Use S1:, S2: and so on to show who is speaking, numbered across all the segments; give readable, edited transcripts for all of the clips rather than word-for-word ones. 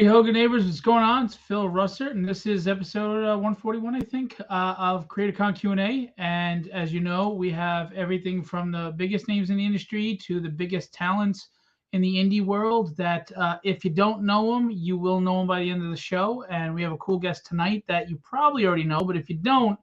S1: Ho, good neighbors, what's going on? It's Phil Russert, and this is episode 141, I think, of Creatorcon Q&A. And as you know, we have everything from the biggest names in the industry to the biggest talents in the indie world that if you don't know them, you will know them by the end of the show. And we have a cool guest tonight that you probably already know, but if you don't,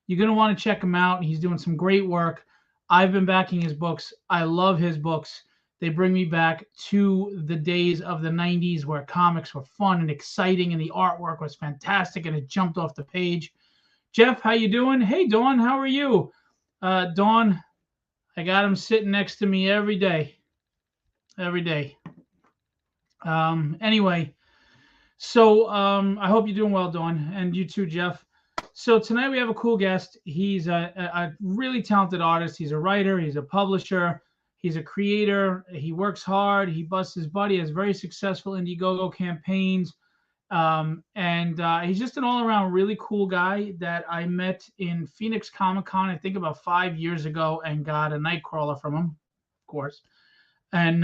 S1: you're going to want to check him out. He's doing some great work. I've been backing his books. I love his books. They bring me back to the days of the 90s where comics were fun and exciting and the artwork was fantastic and it jumped off the page. Jeff, how you doing? Hey, Dawn, how are you? Dawn, I got him sitting next to me every day. Every day. Anyway, so I hope you're doing well, Dawn, and you too, Jeff. So tonight we have a cool guest. He's a really talented artist. He's a writer. He's a publisher. He's a creator. He works hard. He busts his butt. He has very successful Indiegogo campaigns. And he's just an all-around really cool guy that I met in Phoenix Comic-Con, I think about 5 years ago, and got a Nightcrawler from him, of course. And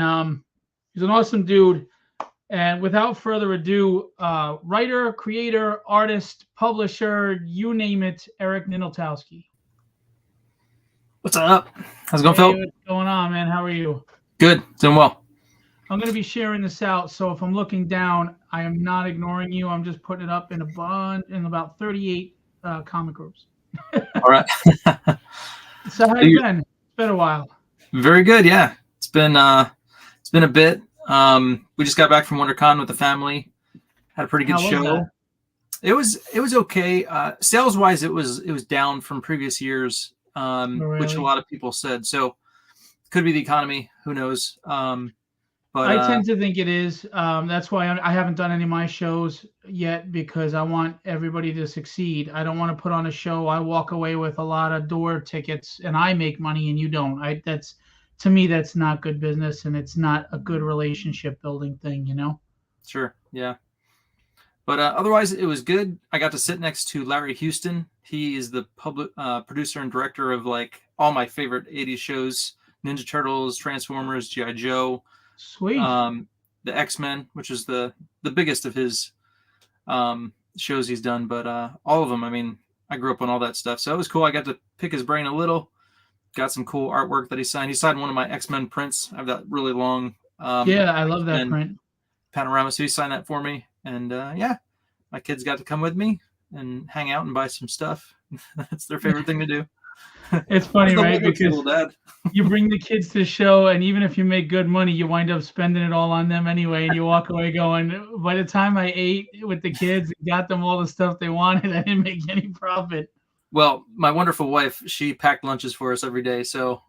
S1: he's an awesome dude. And without further ado, writer, creator, artist, publisher, you name it, Eric Ninaltowski.
S2: What's up? How's it going, Phil?
S1: What's going on, man? How are you?
S2: Good. Doing well.
S1: I'm going to be sharing this out, so if I'm looking down, I am not ignoring you. I'm just putting it up in about 38 comic groups.
S2: All right.
S1: So how you been? It's been a while.
S2: Very good. Yeah, it's been a bit. We just got back from WonderCon with the family. Had a pretty good show. It was okay. Sales wise, it was down from previous years.
S1: Really?
S2: Which a lot of people said. So could be the economy. Who knows? But
S1: I tend to think it is. That's why I haven't done any of my shows yet, because I want everybody to succeed. I don't want to put on a show I walk away with a lot of door tickets and I make money and you don't. To me, that's not good business, and it's not a good relationship building thing, you know?
S2: Sure. Yeah. But otherwise, it was good. I got to sit next to Larry Houston. He is the producer and director of like all my favorite 80s shows: Ninja Turtles, Transformers, G.I. Joe.
S1: Sweet.
S2: The X-Men, which is the biggest of his shows he's done. But all of them, I mean, I grew up on all that stuff. So it was cool. I got to pick his brain a little. Got some cool artwork that he signed. He signed one of my X-Men prints. I have that really long.
S1: Yeah, I love that print.
S2: Panorama. So he signed that for me. And yeah, my kids got to come with me and hang out and buy some stuff. That's their favorite thing to do.
S1: It's funny, right? Because you bring the kids to the show, and even if you make good money, you wind up spending it all on them anyway, and you walk away going, by the time I ate with the kids and got them all the stuff they wanted, I didn't make any profit.
S2: Well, my wonderful wife, she packed lunches for us every day, so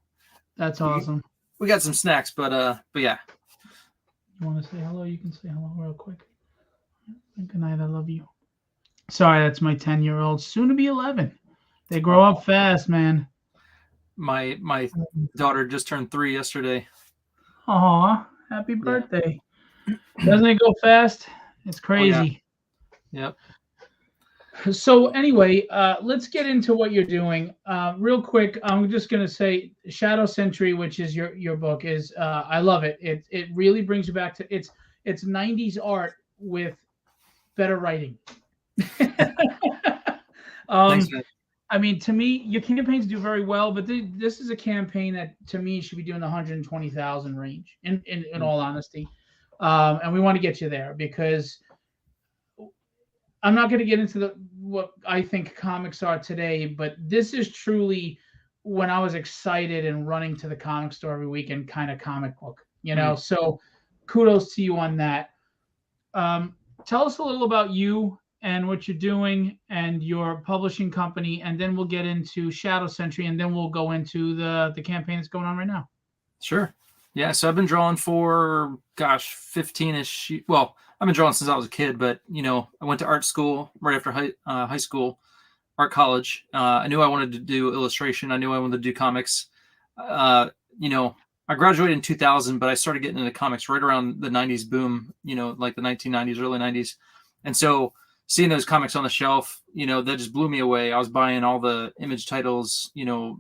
S1: that's awesome.
S2: We got some snacks, but yeah.
S1: You want to say hello? You can say hello real quick. Good night. I love you. Sorry, that's my 10-year-old, soon to be 11. They grow up fast, man.
S2: My daughter just turned 3 yesterday.
S1: Aw, happy birthday. Yeah. Doesn't it go fast? It's crazy.
S2: Oh, yeah. Yep.
S1: So anyway, let's get into what you're doing. Real quick, I'm just going to say Shadow Sentry, which is your book, is I love it. It really brings you back to it's 90s art with better writing.
S2: Thanks, man.
S1: I mean, to me, your campaigns do very well, but this is a campaign that, to me, should be doing the 120,000 range, in all honesty. And we want to get you there, because I'm not going to get into what I think comics are today, but this is truly when I was excited and running to the comic store every weekend kind of comic book, you know? Mm-hmm. So kudos to you on that. Tell us a little about you and what you're doing and your publishing company, and then we'll get into Shadow Sentry, and then we'll go into the campaign that's going on right now.
S2: Sure. Yeah, so I've been drawing for, 15-ish. Well, I've been drawing since I was a kid, but, you know, I went to art school right after high school, art college. I knew I wanted to do illustration. I knew I wanted to do comics. You know, I graduated in 2000, but I started getting into comics right around the 90s boom, you know, like the 1990s, early 90s. And so seeing those comics on the shelf, you know, that just blew me away. I was buying all the Image titles, you know,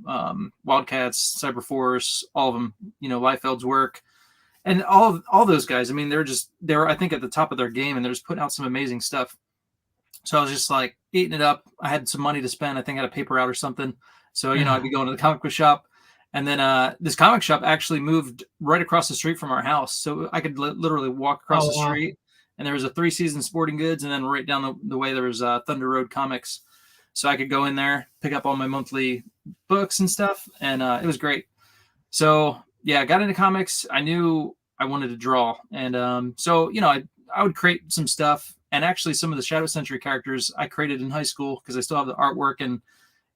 S2: Wildcats, Cyberforce, all of them, you know, Liefeld's work. And all those guys, I mean, they were I think at the top of their game, and they're just putting out some amazing stuff. So I was just like eating it up. I had some money to spend. I think I had a paper out or something. So, I'd be going to the comic book shop. And then this comic shop actually moved right across the street from our house. So I could literally walk across the street. And there was a 3-Season Sporting Goods. And then right down the way, there was Thunder Road Comics. So I could go in there, pick up all my monthly books and stuff. And it was great. So, yeah, I got into comics. I knew I wanted to draw. And so, I would create some stuff. And actually, some of the Shadow Sentry characters I created in high school because I still have the artwork and,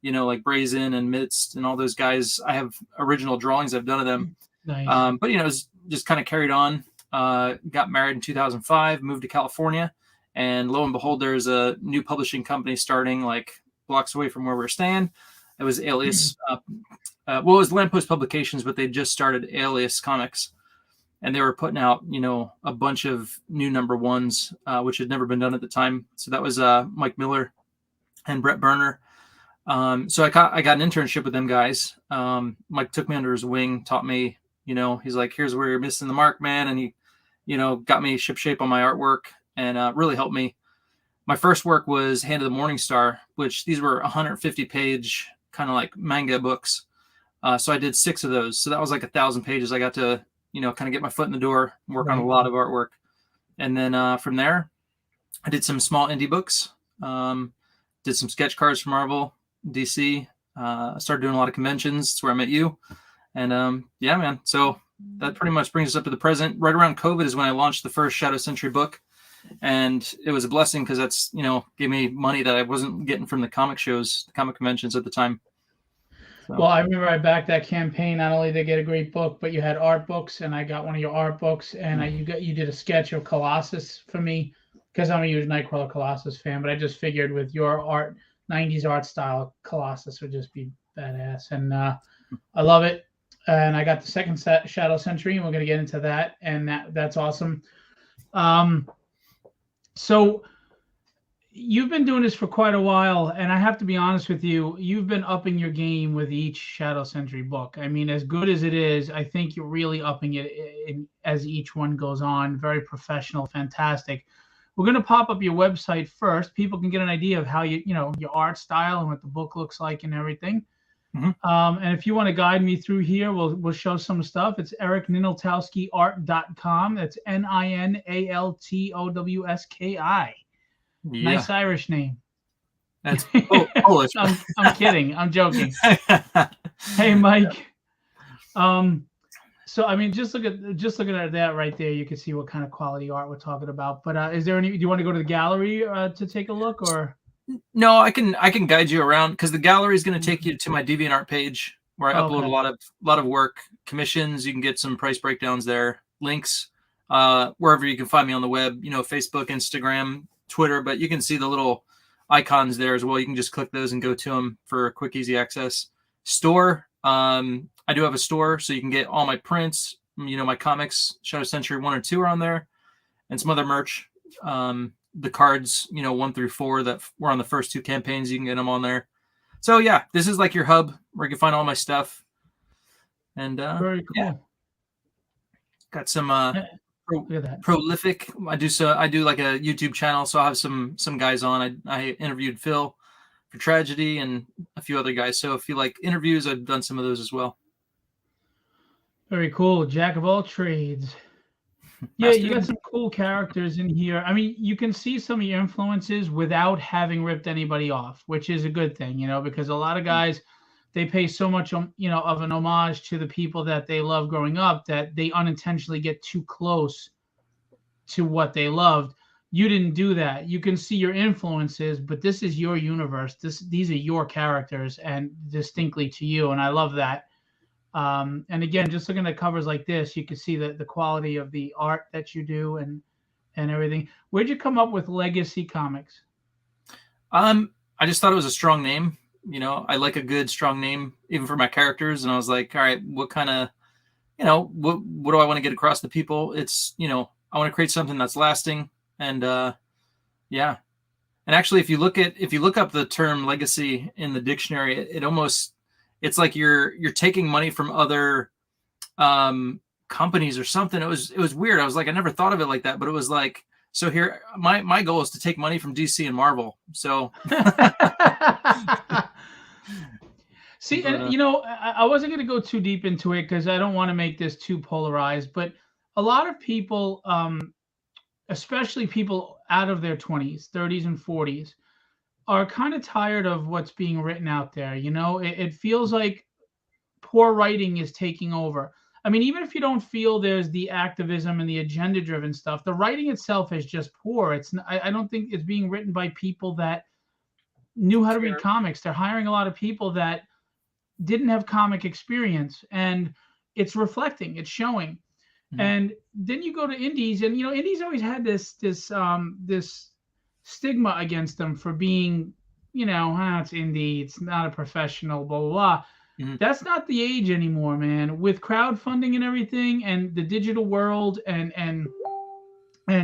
S2: like Brazen and Midst and all those guys. I have original drawings I've done of them.
S1: Nice.
S2: But, it was just kind of carried on. Got married in 2005, moved to California. And lo and behold, there's a new publishing company starting like blocks away from where we're staying. It was Alias. It was Lamppost Publications, but they just started Alias Comics. And they were putting out, a bunch of new number ones, which had never been done at the time. So that was Mike Miller and Brett Berner. So I got an internship with them guys. Mike took me under his wing, taught me, he's like, here's where you're missing the mark, man. And he, got me shipshape on my artwork and really helped me. My first work was Hand of the Morning Star, which these were 150-page kind of like manga books. So I did 6 of those. So that was like 1,000 pages. I got to kind of get my foot in the door, work on a lot of artwork. And then from there, I did some small indie books, did some sketch cards for Marvel, DC. I started doing a lot of conventions. That's where I met you. And yeah, man. So that pretty much brings us up to the present. Right around COVID is when I launched the first Shadow Sentry book. And it was a blessing because that's, gave me money that I wasn't getting from the comic shows, the comic conventions at the time.
S1: So. Well, I remember I backed that campaign. Not only did they get a great book, but you had art books, and I got one of your art books, and you did a sketch of Colossus for me because I'm a huge Nightcrawler Colossus fan. But I just figured with your art, 90s art style, Colossus would just be badass, and I love it. And I got the second set, Shadow Sentry, and we're gonna get into that, and that's awesome. So. You've been doing this for quite a while, and I have to be honest with you, you've been upping your game with each Shadow Sentry book. I mean, as good as it is, I think you're really upping it as each one goes on. Very professional, fantastic. We're going to pop up your website first. People can get an idea of how your art style and what the book looks like and everything. Mm-hmm. And if you want to guide me through here, we'll show some stuff. It's ericninaltowskiart.com. That's Ninaltowski. Yeah. Nice Irish name.
S2: That's Polish.
S1: I'm kidding. I'm joking. Hey, Mike. So I mean, just looking at that right there, you can see what kind of quality art we're talking about. But is there any? Do you want to go to the gallery to take a look, or?
S2: No, I can guide you around because the gallery is going to take you to my DeviantArt page where I upload a lot of work, commissions. You can get some price breakdowns there, links, wherever you can find me on the web. Facebook, Instagram, Twitter, but you can see the little icons there as well. You can just click those and go to them for quick, easy access. Store. I do have a store, so you can get all my prints, my comics, Shadow Sentry 1 or 2 are on there, and some other merch. The cards, 1 through 4 that were on the first 2 campaigns, you can get them on there. So yeah, this is like your hub where you can find all my stuff. And
S1: very cool.
S2: Yeah. Got some prolific. I do like a YouTube channel, so I have some guys on. I interviewed Phil for Tragedy and a few other guys. So if you like interviews, I've done some of those as well.
S1: Very cool. Jack of all trades. Yeah, you got some cool characters in here. I mean, you can see some of your influences without having ripped anybody off, which is a good thing, because a lot of guys, they pay so much, of an homage to the people that they love growing up that they unintentionally get too close to what they loved. You didn't do that. You can see your influences, but this is your universe. These are your characters and distinctly to you, and I love that. And again, just looking at covers like this, you can see the quality of the art that you do and everything. Where'd you come up with Legacy Comics?
S2: I just thought it was a strong name. I like a good strong name even for my characters. And I was like, all right, what kind of, what do I want to get across to people? It's, I want to create something that's lasting. And yeah. And actually, if you look up the term legacy in the dictionary, it's like you're taking money from other companies or something. It was weird. I was like, I never thought of it like that, but it was like, so here, my goal is to take money from DC and Marvel. So
S1: see, and you know, I wasn't going to go too deep into it because I don't want to make this too polarized, but a lot of people, especially people out of their 20s, 30s, and 40s, are kind of tired of what's being written out there. You know, it feels like poor writing is taking over. I mean, even if you don't feel there's the activism and the agenda driven stuff, the writing itself is just poor. I don't think it's being written by people that knew how to read comics. They're hiring a lot of people that didn't have comic experience, and it's reflecting, it's showing. And then you go to indies, and you know, indies always had this stigma against them for being, you know, it's indie, it's not a professional, blah blah blah. That's not the age anymore, man. With crowdfunding and everything, and the digital world, and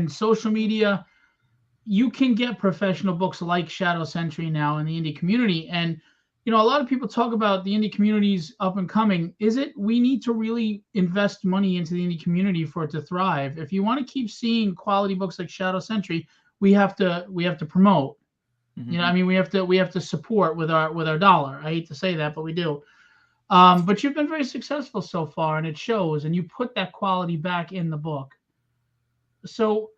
S1: social media, you can get professional books like Shadow Sentry now in the indie community. And you know, a lot of people talk about the indie community's up and coming. Is it? We need to really invest money into the indie community for it to thrive. If you want to keep seeing quality books like Shadow Sentry, we have to promote. You know, I mean, we have to support with our dollar. I hate to say that, but we do. But you've been very successful so far, and it shows, and you put that quality back in the book. So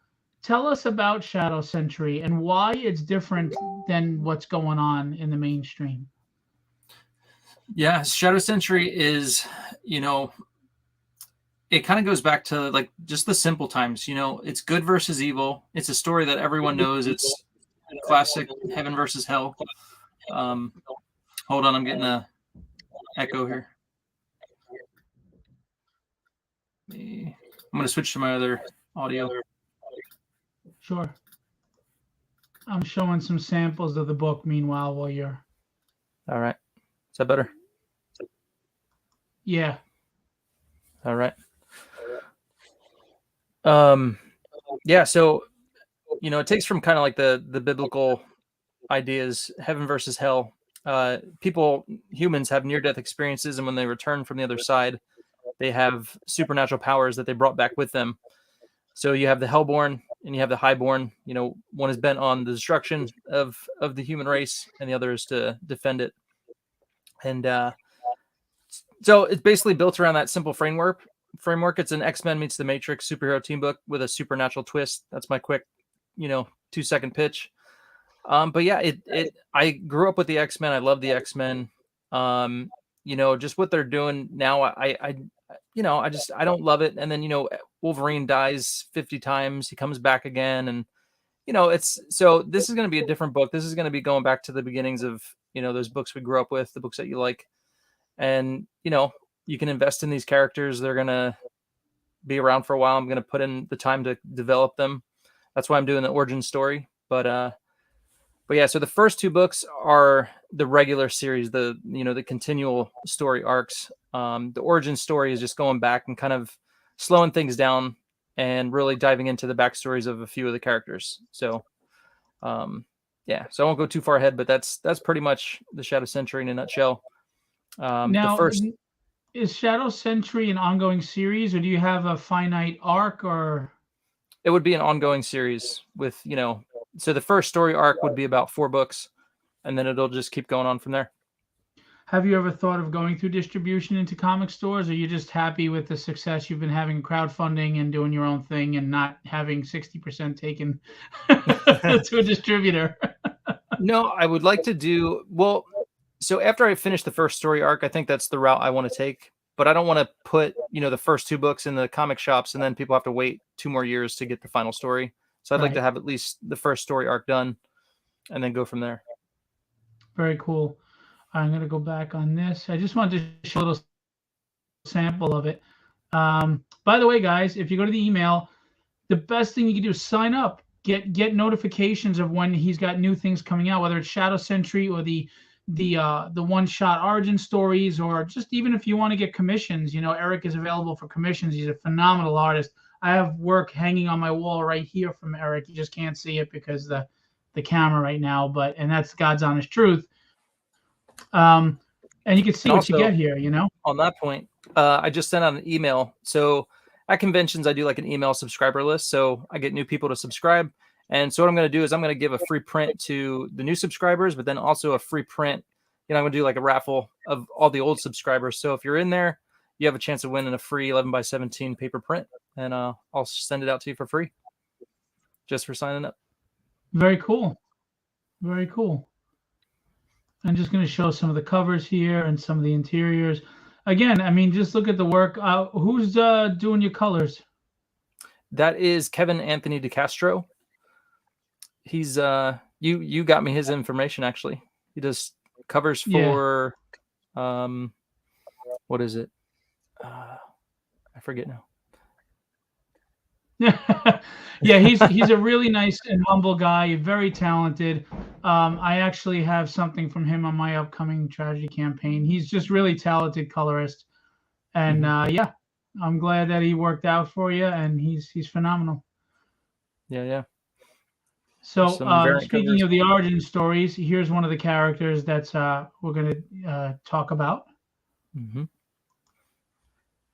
S1: tell us about Shadow Sentry and why it's different than what's going on in the mainstream.
S2: Yeah, Shadow Sentry is, you know, it kind of goes back to like just the simple times. You know, it's good versus evil. It's a story that everyone knows. It's classic heaven versus hell. Hold on, I'm getting a echo here. I'm going to switch to my other audio.
S1: Sure. I'm showing some samples of the book meanwhile while you're...
S2: All right. Is that better?
S1: Yeah.
S2: All right. Yeah, so, you know, it takes from kind of like the biblical ideas, heaven versus hell. Humans have near-death experiences, and when they return from the other side, they have supernatural powers that they brought back with them. So you have the Hellborn and you have the Highborn. You know, one is bent on the destruction of the human race, and the other is to defend it. And so it's basically built around that simple framework. It's an X-Men meets the Matrix superhero team book with a supernatural twist. That's my quick, 2-second pitch. But yeah, I grew up with the X-Men. I love the X-Men. Just what they're doing now, I don't love it. And then, Wolverine dies 50 times. He comes back again. And, so this is going to be a different book. This is going to be going back to the beginnings of, those books we grew up with, the books that you like. And, you can invest in these characters. They're going to be around for a while. I'm going to put in the time to develop them. That's why I'm doing the origin story. But yeah, so the first two books are the regular series, the continual story arcs. The origin story is just going back and kind of slowing things down and really diving into the backstories of a few of the characters. So, yeah, so I won't go too far ahead, but that's pretty much the Shadow Sentry in a nutshell.
S1: Now, is Shadow Sentry an ongoing series, or do you have a finite arc, or?
S2: It would be an ongoing series with, so the first story arc would be about 4 books, and then it'll just keep going on from there.
S1: Have you ever thought of going through distribution into comic stores, or are you just happy with the success you've been having crowdfunding and doing your own thing and not having 60% taken to a distributor?
S2: No, I would like to do, so after I finish the first story arc, I think that's the route I want to take. But I don't want to put, the first 2 books in the comic shops and then people have to wait 2 more years to get the final story. So I'd like to have at least the first story arc done and then go from there.
S1: Very cool. I'm going to go back on this. I just wanted to show a little sample of it. By the way, guys, if you go to the email, the best thing you can do is sign up. Get notifications of when he's got new things coming out, whether it's Shadow Sentry or the one-shot origin stories, or just even if you want to get commissions, Eric is available for commissions. He's a phenomenal artist. I have work hanging on my wall right here from Eric. You just can't see it because the camera right now, and that's God's honest truth. And you can see what you get here,
S2: On that point, I just sent out an email. So at conventions, I do like an email subscriber list. So I get new people to subscribe. And so what I'm going to do is I'm going to give a free print to the new subscribers, but then also a free print. I'm going to do like a raffle of all the old subscribers. So if you're in there, you have a chance of winning a free 11x17 paper print. And I'll send it out to you for free just for signing up.
S1: Very cool. Very cool. I'm just going to show some of the covers here and some of the interiors. Again, I mean, just look at the work. Who's doing your colors?
S2: That is Kevin Anthony DeCastro. He's you got me his information actually. He does covers for what is it? I forget now.
S1: Yeah, he's a really nice and humble guy, very talented. I actually have something from him on my upcoming tragedy campaign. He's just really talented colorist, and yeah, I'm glad that he worked out for you, and he's phenomenal.
S2: Yeah.
S1: So speaking of the origin stories, here's one of the characters that's we're going to talk about.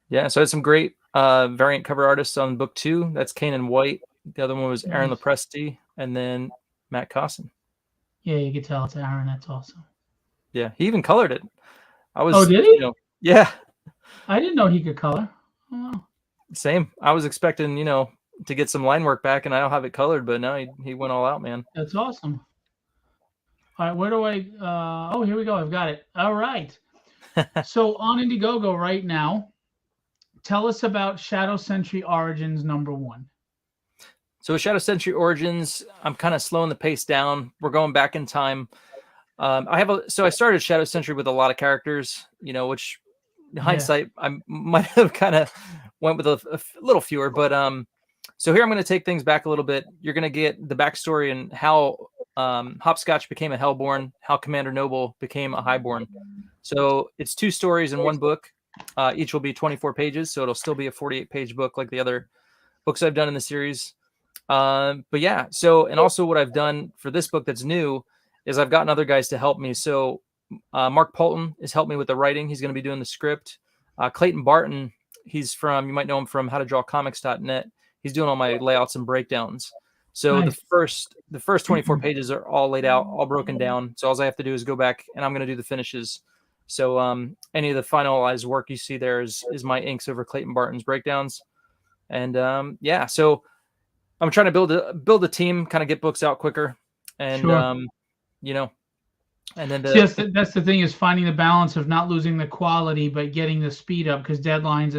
S2: Yeah, so I had some great variant cover artists on book 2. That's Kanan White. The other one was Aaron Lepresti, and then Matt Cosson.
S1: Yeah, you can tell it's Aaron. That's awesome.
S2: Yeah, he even colored it.
S1: Did he?
S2: Yeah.
S1: I didn't know he could color. Oh, wow.
S2: Same. I was expecting, to get some line work back, and I don't have it colored, but no, he went all out, man.
S1: That's awesome. All right, where do I? Oh, here we go. I've got it. All right. So on Indiegogo right now, tell us about Shadow Sentry Origins #1.
S2: So with Shadow Sentry Origins, I'm kind of slowing the pace down. We're going back in time. I started Shadow Sentry with a lot of characters, which in hindsight, I might have kind of went with a little fewer, but so here I'm going to take things back a little bit. You're going to get the backstory and how Hopscotch became a Hellborn, how Commander Noble became a Highborn. So it's 2 stories in one book. Each will be 24 pages, so it'll still be a 48-page book like the other books I've done in the series. But yeah, and also what I've done for this book that's new is I've gotten other guys to help me. So Mark Polton has helped me with the writing. He's going to be doing the script. Clayton Barton, you might know him from howtodrawcomics.net. He's doing all my layouts and breakdowns. So nice. the first 24 pages are all laid out, all broken down. So all I have to do is go back, and I'm going to do the finishes. So any of the finalized work you see there is my inks over Clayton Barton's breakdowns. And so I'm trying to build a team, kind of get books out quicker. And, and then
S1: that's the thing, is finding the balance of not losing the quality, but getting the speed up, because deadlines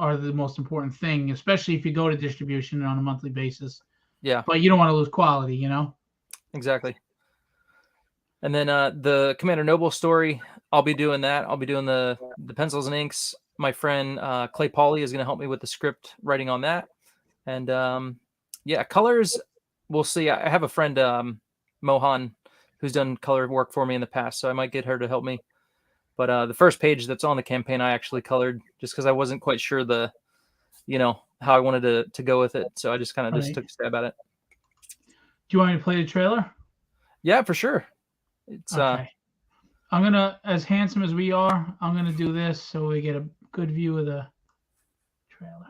S1: are the most important thing, especially if you go to distribution on a monthly basis.
S2: Yeah.
S1: But you don't want to lose quality,
S2: Exactly. And then the Commander Noble story, I'll be doing that. I'll be doing the pencils and inks. My friend Clay Pauly is going to help me with the script writing on that. And colors, we'll see. I have a friend, Mohan, who's done color work for me in the past, so I might get her to help me. But the first page that's on the campaign, I actually colored just because I wasn't quite sure how I wanted to go with it. So I just kind of just took a stab at it.
S1: Do you want me to play the trailer?
S2: Yeah, for sure. It's
S1: okay. I'm gonna, as handsome as we are, I'm gonna do this so we get a good view of the trailer.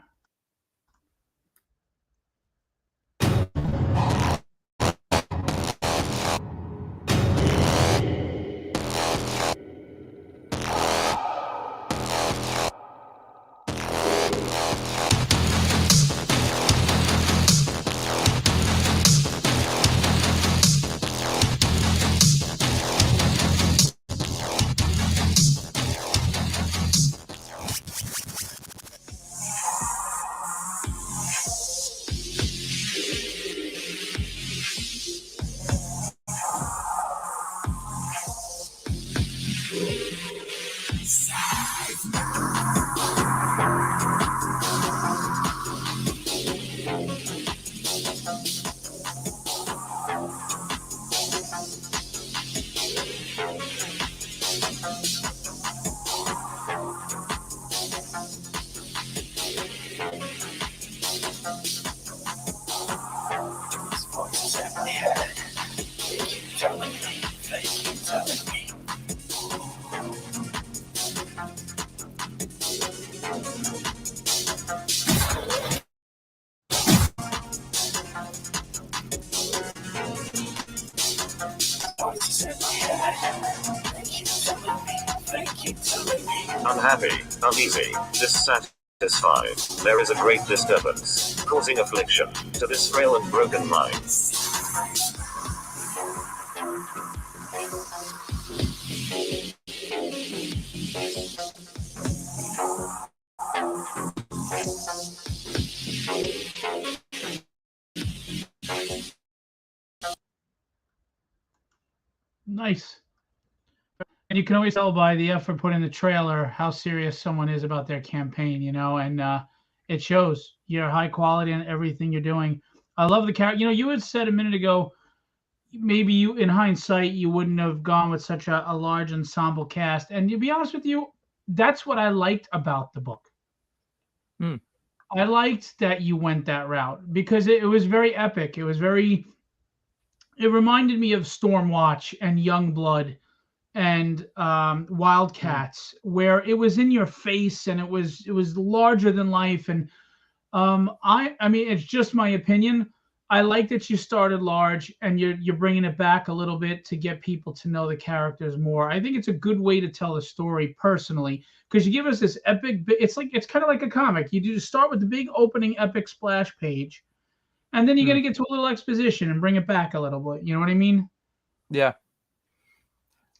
S3: Unhappy, uneasy, dissatisfied. There is a great disturbance, causing affliction to this frail and broken mind.
S1: Nice. And you can always tell by the effort put in the trailer how serious someone is about their campaign, and it shows. You're high quality in everything you're doing. I love the character. You had said a minute ago, maybe you, in hindsight, you wouldn't have gone with such a large ensemble cast. And to be honest with you, that's what I liked about the book. I liked that you went that route because it was very epic. It reminded me of Stormwatch and Youngblood and Wildcats, where it was in your face and it was larger than life. And I mean, it's just my opinion. I like that you started large and you're bringing it back a little bit to get people to know the characters more. I think it's a good way to tell the story personally because you give us this epic. It's kind of like a comic. You start with the big opening epic splash page, and then you got to get to a little exposition and bring it back a little bit. You know what I mean?
S2: Yeah.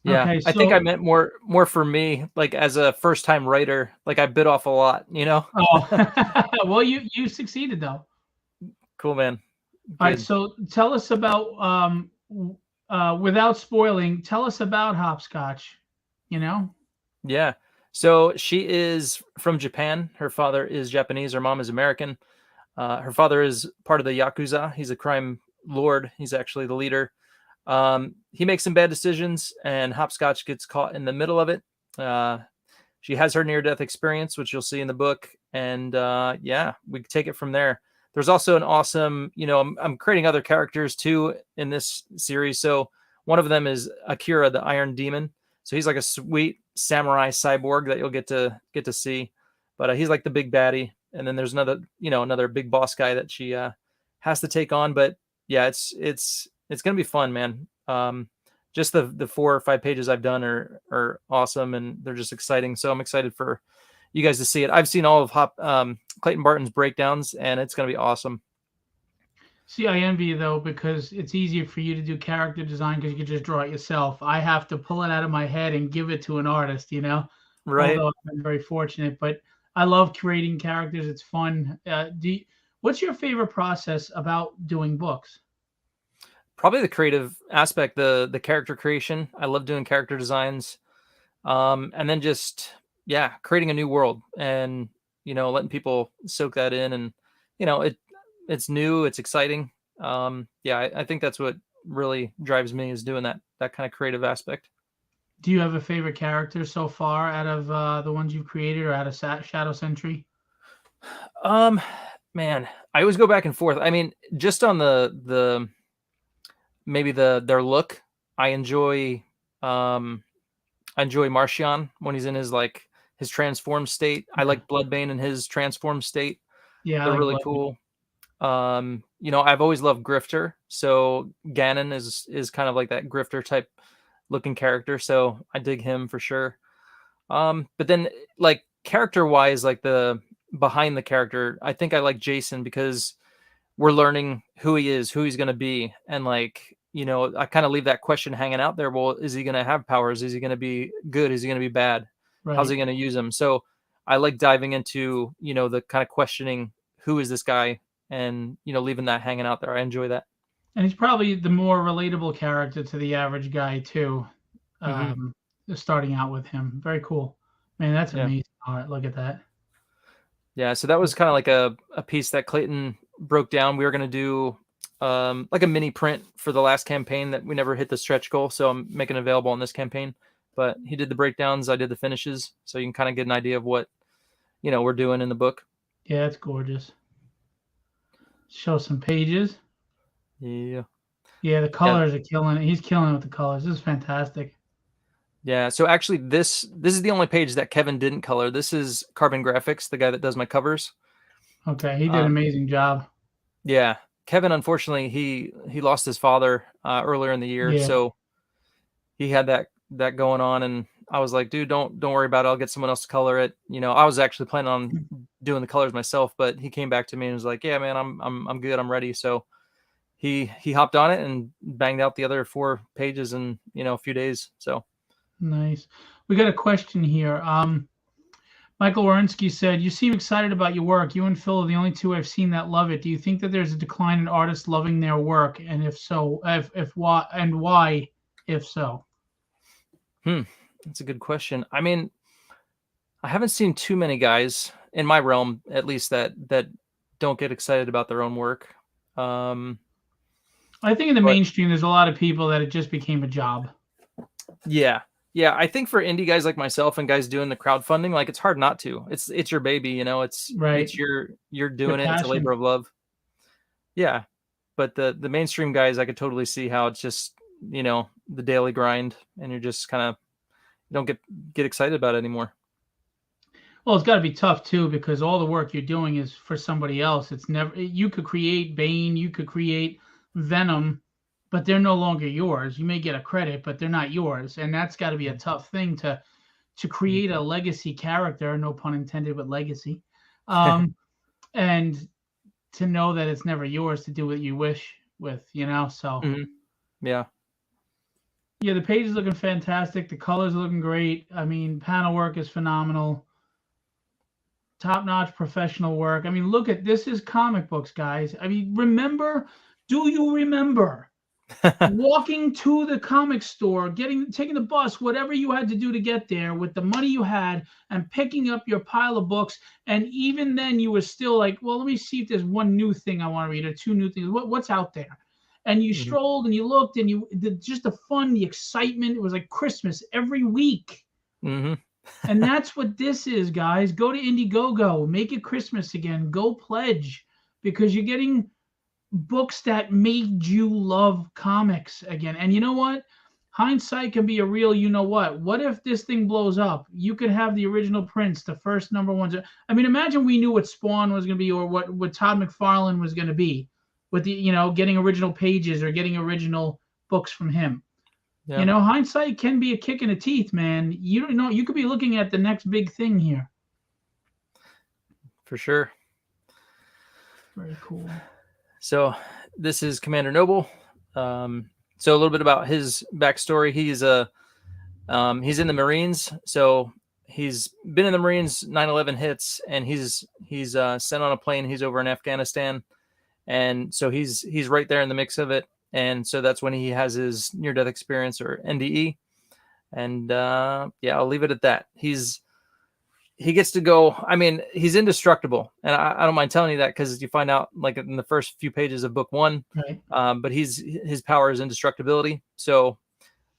S2: Yeah,
S1: okay,
S2: I think I meant more for me, like as a first time writer, like I bit off a lot,
S1: Oh, well, you succeeded though.
S2: Cool, man. Good.
S1: All right, so tell us about without spoiling, tell us about Hopscotch.
S2: Yeah. So she is from Japan. Her father is Japanese. Her mom is American. Her father is part of the Yakuza. He's a crime lord. He's actually the leader. He makes some bad decisions and Hopscotch gets caught in the middle of it. She has her near-death experience, which you'll see in the book. And yeah, we take it from there. There's also an awesome, I'm creating other characters too in this series. So one of them is Akira, the Iron Demon. So he's like a sweet samurai cyborg that you'll get to see. But he's like the big baddie. And then there's another big boss guy that she has to take on. But yeah, it's going to be fun, man. Just the 4 or 5 pages I've done are awesome and they're just exciting. So I'm excited for you guys to see it. I've seen all of Clayton Barton's breakdowns and it's going to be awesome.
S1: See, I envy you though, because it's easier for you to do character design because you can just draw it yourself. I have to pull it out of my head and give it to an artist,
S2: Right.
S1: Although I've been very fortunate, but I love creating characters. It's fun. What's your favorite process about doing books?
S2: Probably the creative aspect, the character creation. I love doing character designs. And then just, creating a new world and, letting people soak that in and, it's new, it's exciting. I think that's what really drives me is doing that kind of creative aspect.
S1: Do you have a favorite character so far out of the ones you've created or out of Shadow Sentry?
S2: Man, I always go back and forth. I mean, just on the maybe their look, I enjoy Martian when he's in his transformed state. I like Bloodbane in his transformed state.
S1: Yeah,
S2: they're really cool. I've always loved Grifter, so Ganon is kind of like that Grifter type looking character, so I dig him for sure. But then like character wise, like the behind the character, I think I like Jason because we're learning who he is, who he's going to be. And like, I kind of leave that question hanging out there. Well, is he going to have powers? Is he going to be good? Is he going to be bad? Right. How's he going to use them? So I like diving into, the kind of questioning, who is this guy? And, leaving that hanging out there. I enjoy that.
S1: And he's probably the more relatable character to the average guy too. Starting out with him. Very cool. Man, that's amazing. All right, look at that.
S2: Yeah, so that was kind of like a piece that Clayton broke down. We were going to do like a mini print for the last campaign that we never hit the stretch goal. So I'm making it available on this campaign. But he did the breakdowns. I did the finishes. So you can kind of get an idea of what, we're doing in the book.
S1: Yeah, it's gorgeous. Show some pages.
S2: Yeah.
S1: Yeah, the colors are killing it. He's killing it with the colors. This is fantastic.
S2: Yeah, so actually this is the only page that Kevin didn't color. This is Carbon Graphics, the guy that does my covers.
S1: Okay, he did an amazing job.
S2: Yeah, Kevin, unfortunately, he lost his father earlier in the year, so he had that going on, and I was like, dude, don't worry about it. I'll get someone else to color it. I was actually planning on doing the colors myself, but he came back to me and was like, yeah, man, I'm good. I'm ready. So he hopped on it and banged out the other 4 pages in, a few days. So
S1: Nice. We got a question here. Michael Warinsky said, "You seem excited about your work. You and Phil are the only two I've seen that love it. Do you think that there's a decline in artists loving their work, and if so, if why, and why, if so?"
S2: That's a good question. I mean, I haven't seen too many guys in my realm, at least, that don't get excited about their own work.
S1: I think in the mainstream, there's a lot of people that it just became a job.
S2: Yeah. I think for indie guys like myself and guys doing the crowdfunding, like, it's hard not to. It's your baby, it's
S1: Right.
S2: it's you're doing it. It's a
S1: passion.
S2: labor of love. Yeah, but the mainstream guys, I could totally see how it's just the daily grind, and you're just kind of don't get excited about it anymore.
S1: Well, it's got to be tough too, because all the work you're doing is for somebody else. It's never, you could create Bane, you could create Venom, but they're no longer yours. You may get a credit, but they're not yours, and that's got to be a tough thing to create a legacy character, no pun intended, but legacy, and to know that it's never yours to do what you wish with, So
S2: Yeah.
S1: Yeah, the page is looking fantastic. The colors are looking great. I mean, panel work is phenomenal. Top-notch professional work. I mean, look at this is comic books, guys. I mean, do you remember walking to the comic store, taking the bus, whatever you had to do to get there with the money you had, and picking up your pile of books, and even then you were still like, well, let me see if there's one new thing I want to read or 2 new things. What's out there? And you strolled and you looked and just the fun, the excitement. It was like Christmas every week.
S2: Mm-hmm.
S1: And that's what this is, guys. Go to Indiegogo, make it Christmas again. Go pledge, because you're getting books that made you love comics again. And you know what? Hindsight can be a real, what if this thing blows up? You could have the original prints, the first number ones. I mean, imagine we knew what Spawn was going to be, or what Todd McFarlane was going to be, with the, getting original pages or getting original books from him. Yeah. Hindsight can be a kick in the teeth, man. You could be looking at the next big thing here.
S2: For sure.
S1: Very cool.
S2: So this is Commander Noble. So a little bit about his backstory. He's in the Marines. So he's been in the Marines, 9/11 hits, and he's sent on a plane. He's over in Afghanistan. And so he's right there in the mix of it. And so that's when he has his near-death experience, or NDE. And I'll leave it at that. He gets to go. I mean, he's indestructible, and I don't mind telling you that, because you find out like in the first few pages of book 1.
S1: Right.
S2: But his power is indestructibility, so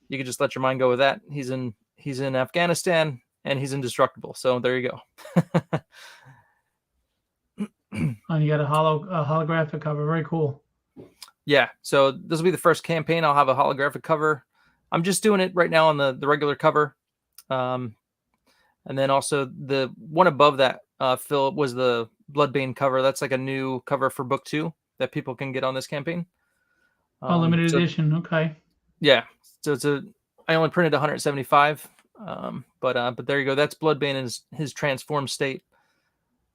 S2: you can just let your mind go with that. He's in Afghanistan, and he's indestructible. So there you go.
S1: And you got a holographic cover. Very cool.
S2: Yeah, so this will be the first campaign. I'll have a holographic cover. I'm just doing it right now on the regular cover. And then also the one above that, Phil, was the Bloodbane cover. That's like a new cover for book 2 that people can get on this campaign.
S1: Limited edition. Okay.
S2: Yeah. So I only printed 175. But there you go. That's Bloodbane in his transformed state.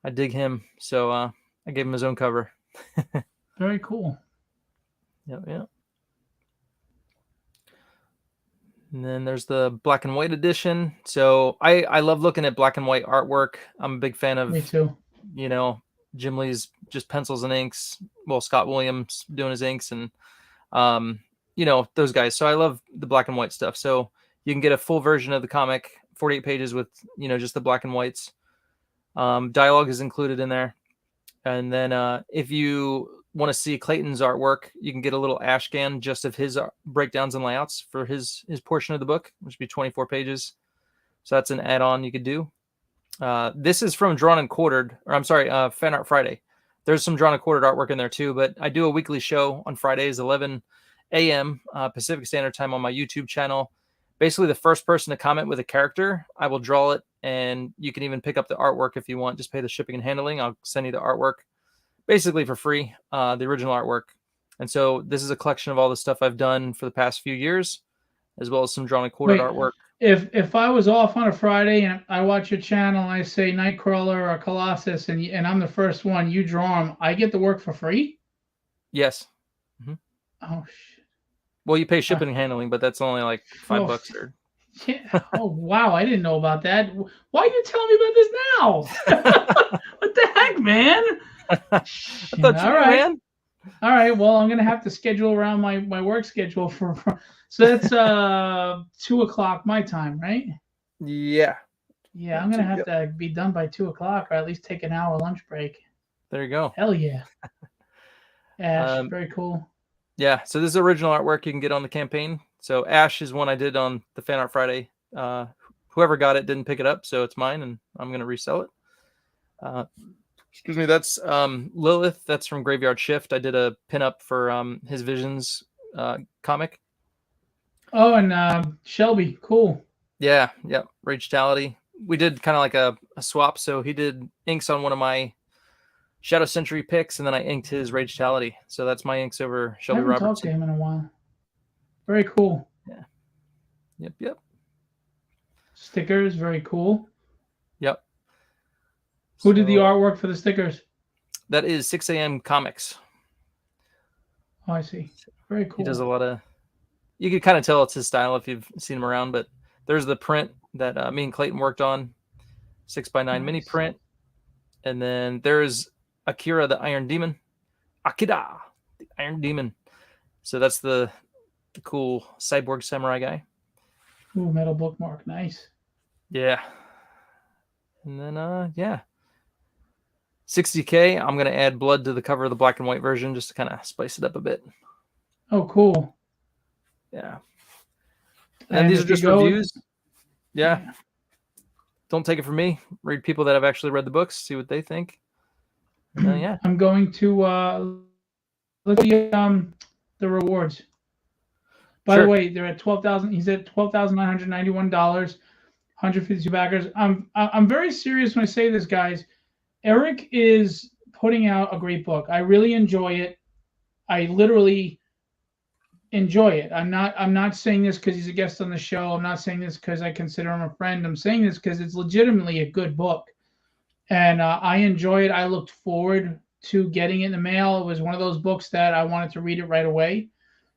S2: I dig him. So I gave him his own cover.
S1: Very cool.
S2: Yeah. And then there's the black and white edition. So I love looking at black and white artwork. I'm a big fan of,
S1: Me too.
S2: Jim Lee's just pencils and inks. Well, Scott Williams doing his inks, and those guys. So I love the black and white stuff. So you can get a full version of the comic, 48 pages with, just the black and whites. Dialogue is included in there. And then if you want to see Clayton's artwork, you can get a little ash scan just of his breakdowns and layouts for his portion of the book, which would be 24 pages. So that's an add-on you could do. This is from Drawn and Quartered, Fan Art Friday. There's some Drawn and Quartered artwork in there too, but I do a weekly show on Fridays, 11 a.m. Pacific Standard Time on my YouTube channel. Basically, the first person to comment with a character, I will draw it, and you can even pick up the artwork if you want. Just pay the shipping and handling. I'll send you the artwork basically for free, the original artwork. And so this is a collection of all the stuff I've done for the past few years, as well as some Drawn and Quartered artwork.
S1: if I was off on a Friday and I watch your channel and I say Nightcrawler or Colossus and I'm the first one, you draw them, I get the work for free?
S2: Yes. Hmm.
S1: Oh shit.
S2: Well, you pay shipping and handling, but that's only like $5 or.
S1: Yeah. Oh wow, I didn't know about that. Why are you telling me about this now? What the heck, man?
S2: I thought you
S1: All
S2: knew,
S1: right.
S2: man.
S1: All right. Well, I'm gonna have to schedule around my work schedule for so that's 2 o'clock my time, right?
S2: Yeah.
S1: Yeah, I'm gonna have to be done by 2 o'clock, or at least take an hour lunch break.
S2: There you go.
S1: Hell yeah. Ash, very cool.
S2: Yeah, so this is original artwork you can get on the campaign. So Ash is one I did on the Fan Art Friday. Whoever got it didn't pick it up, so it's mine, and I'm going to resell it. Excuse me, that's Lilith. That's from Graveyard Shift. I did a pinup for his Visions comic.
S1: Oh, and Shelby, cool.
S2: Yeah, Ragetality. We did kind of like a swap, so he did inks on one of my Shadow Sentry picks, and then I inked his Ragetality. So that's my inks over Shelby Robertson. I haven't
S1: talked to him in a while. Very cool.
S2: Yeah. Yep.
S1: Stickers, very cool.
S2: Yep.
S1: Who did the artwork for the stickers?
S2: That is 6 a.m. Comics.
S1: Oh, I see. Very cool.
S2: He does a lot of. You can kind of tell it's his style if you've seen him around, but there's the print that me and Clayton worked on, 6x9 mini print, and then there's Akira the Iron Demon. Akira, the Iron Demon. So that's the cool cyborg samurai guy.
S1: Ooh, metal bookmark. Nice.
S2: Yeah. And then, 60K. I'm going to add blood to the cover of the black and white version just to kind of spice it up a bit.
S1: Oh, cool.
S2: Yeah. And these are just reviews. Yeah. Don't take it from me. Read people that have actually read the books, see what they think. Yeah.
S1: I'm going to look at the rewards. By the way, they're at 12,000. He's at $12,991. 152 backers. I'm very serious when I say this, guys. Eric is putting out a great book. I really enjoy it. I literally enjoy it. I'm not saying this because he's a guest on the show. I'm not saying this because I consider him a friend. I'm saying this because it's legitimately a good book. And I enjoy it. I looked forward to getting it in the mail. It was one of those books that I wanted to read it right away.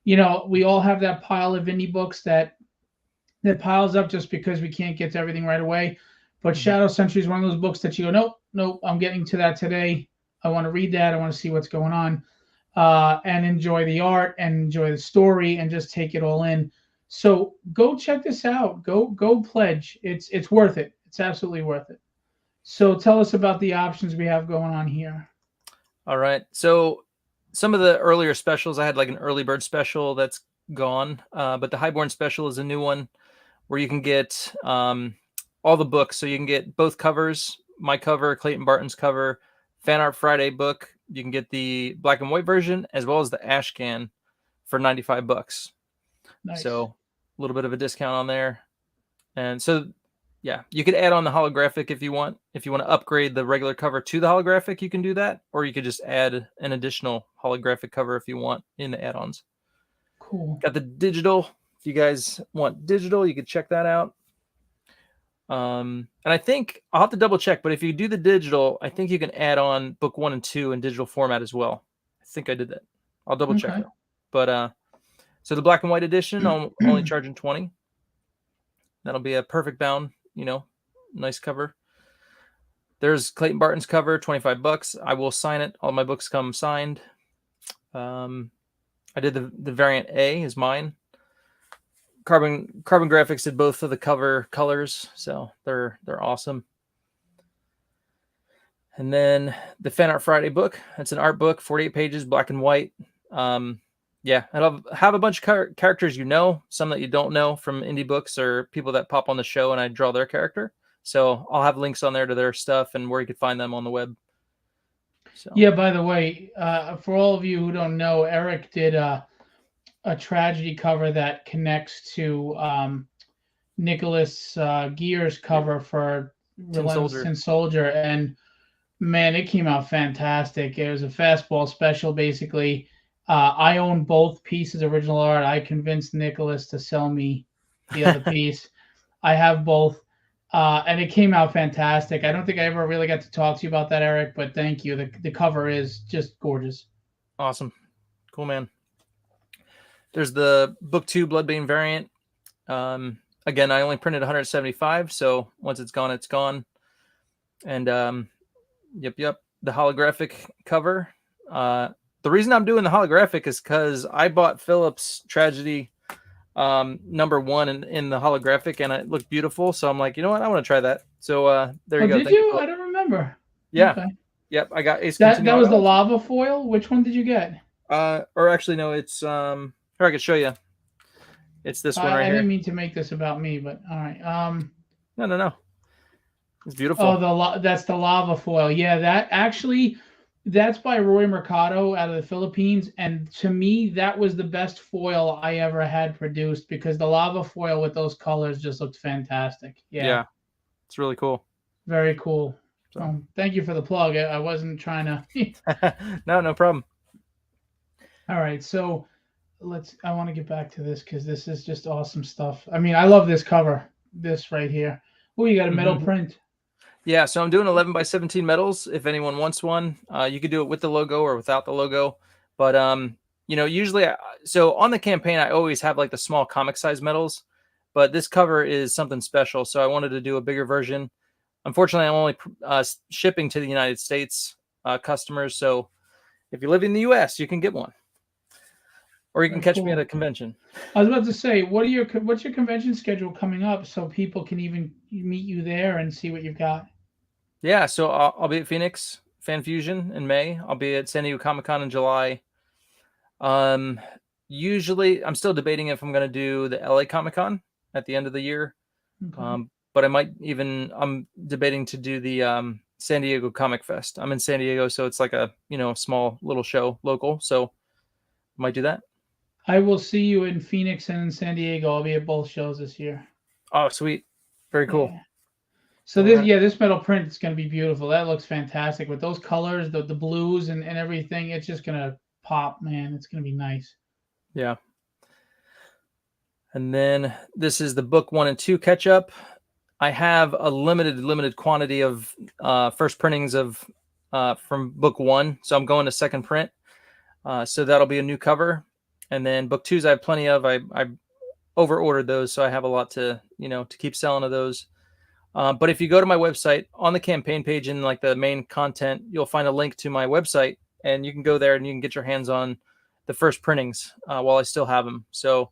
S1: You know, we all have that pile of indie books that piles up just because we can't get to everything right away. But Shadow Sentry is one of those books that you go, nope, I'm getting to that today. I want to read that. I want to see what's going on, and enjoy the art and enjoy the story and just take it all in. So go check this out. Go pledge. It's worth it. It's absolutely worth it. So tell us about the options we have going on here.
S2: All right. So some of the earlier specials, I had like an early bird special that's gone, but the Highborn special is a new one where you can get all the books. So you can get both covers, my cover, Clayton Barton's cover, Fan Art Friday book. You can get the black and white version as well as the Ash can for $95.
S1: Nice.
S2: So a little bit of a discount on there. And so, yeah, you could add on the holographic if you want. If you want to upgrade the regular cover to the holographic, you can do that. Or you could just add an additional holographic cover if you want in the add-ons.
S1: Cool.
S2: Got the digital. If you guys want digital, you could check that out. And I think I'll have to double check, but if you do the digital, I think you can add on book 1 and 2 in digital format as well. I think I did that. I'll double check though. But so the black and white edition, I'm only charging $20. That'll be a perfect bound, nice cover. There's Clayton Barton's cover, $25. I will sign it. All my books come signed. I did the variant A is mine. Carbon Graphics did both of the cover colors, so they're awesome. And then the Fan Art Friday book. It's an art book, 48 pages, black and white. Yeah, I'll have a bunch of characters some that you don't know from indie books or people that pop on the show and I draw their character. So I'll have links on there to their stuff and where you could find them on the web. So.
S1: Yeah, by the way, for all of you who don't know, Eric did a tragedy cover that connects to Nicholas Gear's cover for Relentless Tin Soldier. And man, it came out fantastic. It was a fastball special, basically. I own both pieces of original art. I convinced Nicholas to sell me the other piece. I have both. And it came out fantastic. I don't think I ever really got to talk to you about that, Eric, but thank you. The cover is just gorgeous.
S2: Awesome. Cool, man. There's the book 2 Bloodbane variant. Again, I only printed 175, so once it's gone, it's gone. And yep, the holographic cover. The reason I'm doing the holographic is because I bought Philip's Tragedy #1 in the holographic, and it looked beautiful. So I'm like, you know what? I want to try that. So there you go.
S1: Did you? I don't remember.
S2: Yeah.
S1: Okay.
S2: Yep. I got Ace.
S1: That was the lava foil. Which one did you get?
S2: Or actually, no. It's here. I can show you. It's this one right here.
S1: I didn't mean to make this about me, but all right.
S2: No. It's beautiful.
S1: Oh, that's the lava foil. Yeah, that's by Roy Mercado out of the Philippines, and to me, that was the best foil I ever had produced because the lava foil with those colors just looked fantastic. Yeah,
S2: it's really cool.
S1: Very cool. So thank you for the plug. I wasn't trying
S2: to. No problem.
S1: All right, so I want to get back to this because this is just awesome stuff. I mean, I love this cover. This right here. Oh, you got a metal print.
S2: Yeah, so I'm doing 11 by 17 metals. If anyone wants one, you could do it with the logo or without the logo. But usually, so on the campaign, I always have like the small comic size metals. But this cover is something special, so I wanted to do a bigger version. Unfortunately, I'm only shipping to the United States customers. So if you live in the U.S., you can get one. Or you can catch me at a convention.
S1: I was about to say, what's your convention schedule coming up so people can even meet you there and see what you've got?
S2: Yeah, so I'll be at Phoenix Fan Fusion in May. I'll be at San Diego Comic-Con in July. Usually, I'm still debating if I'm going to do the LA Comic-Con at the end of the year. Okay. But I'm debating to do the San Diego Comic Fest. I'm in San Diego, so it's like a small little show local. So I might do that.
S1: I will see you in Phoenix and in San Diego. I'll be at both shows this year.
S2: Oh, sweet. Very cool.
S1: Yeah. So this metal print is going to be beautiful. That looks fantastic with those colors, the blues and everything. It's just going to pop, man. It's going to be nice.
S2: Yeah. And then this is the book 1 and 2 catch up. I have a limited quantity of first printings of from book 1. So I'm going to second print. So that'll be a new cover. And then book 2s I have plenty of. I over ordered those, so I have a lot to keep selling of those. But if you go to my website on the campaign page in like the main content, you'll find a link to my website, and you can go there and you can get your hands on the first printings while I still have them. So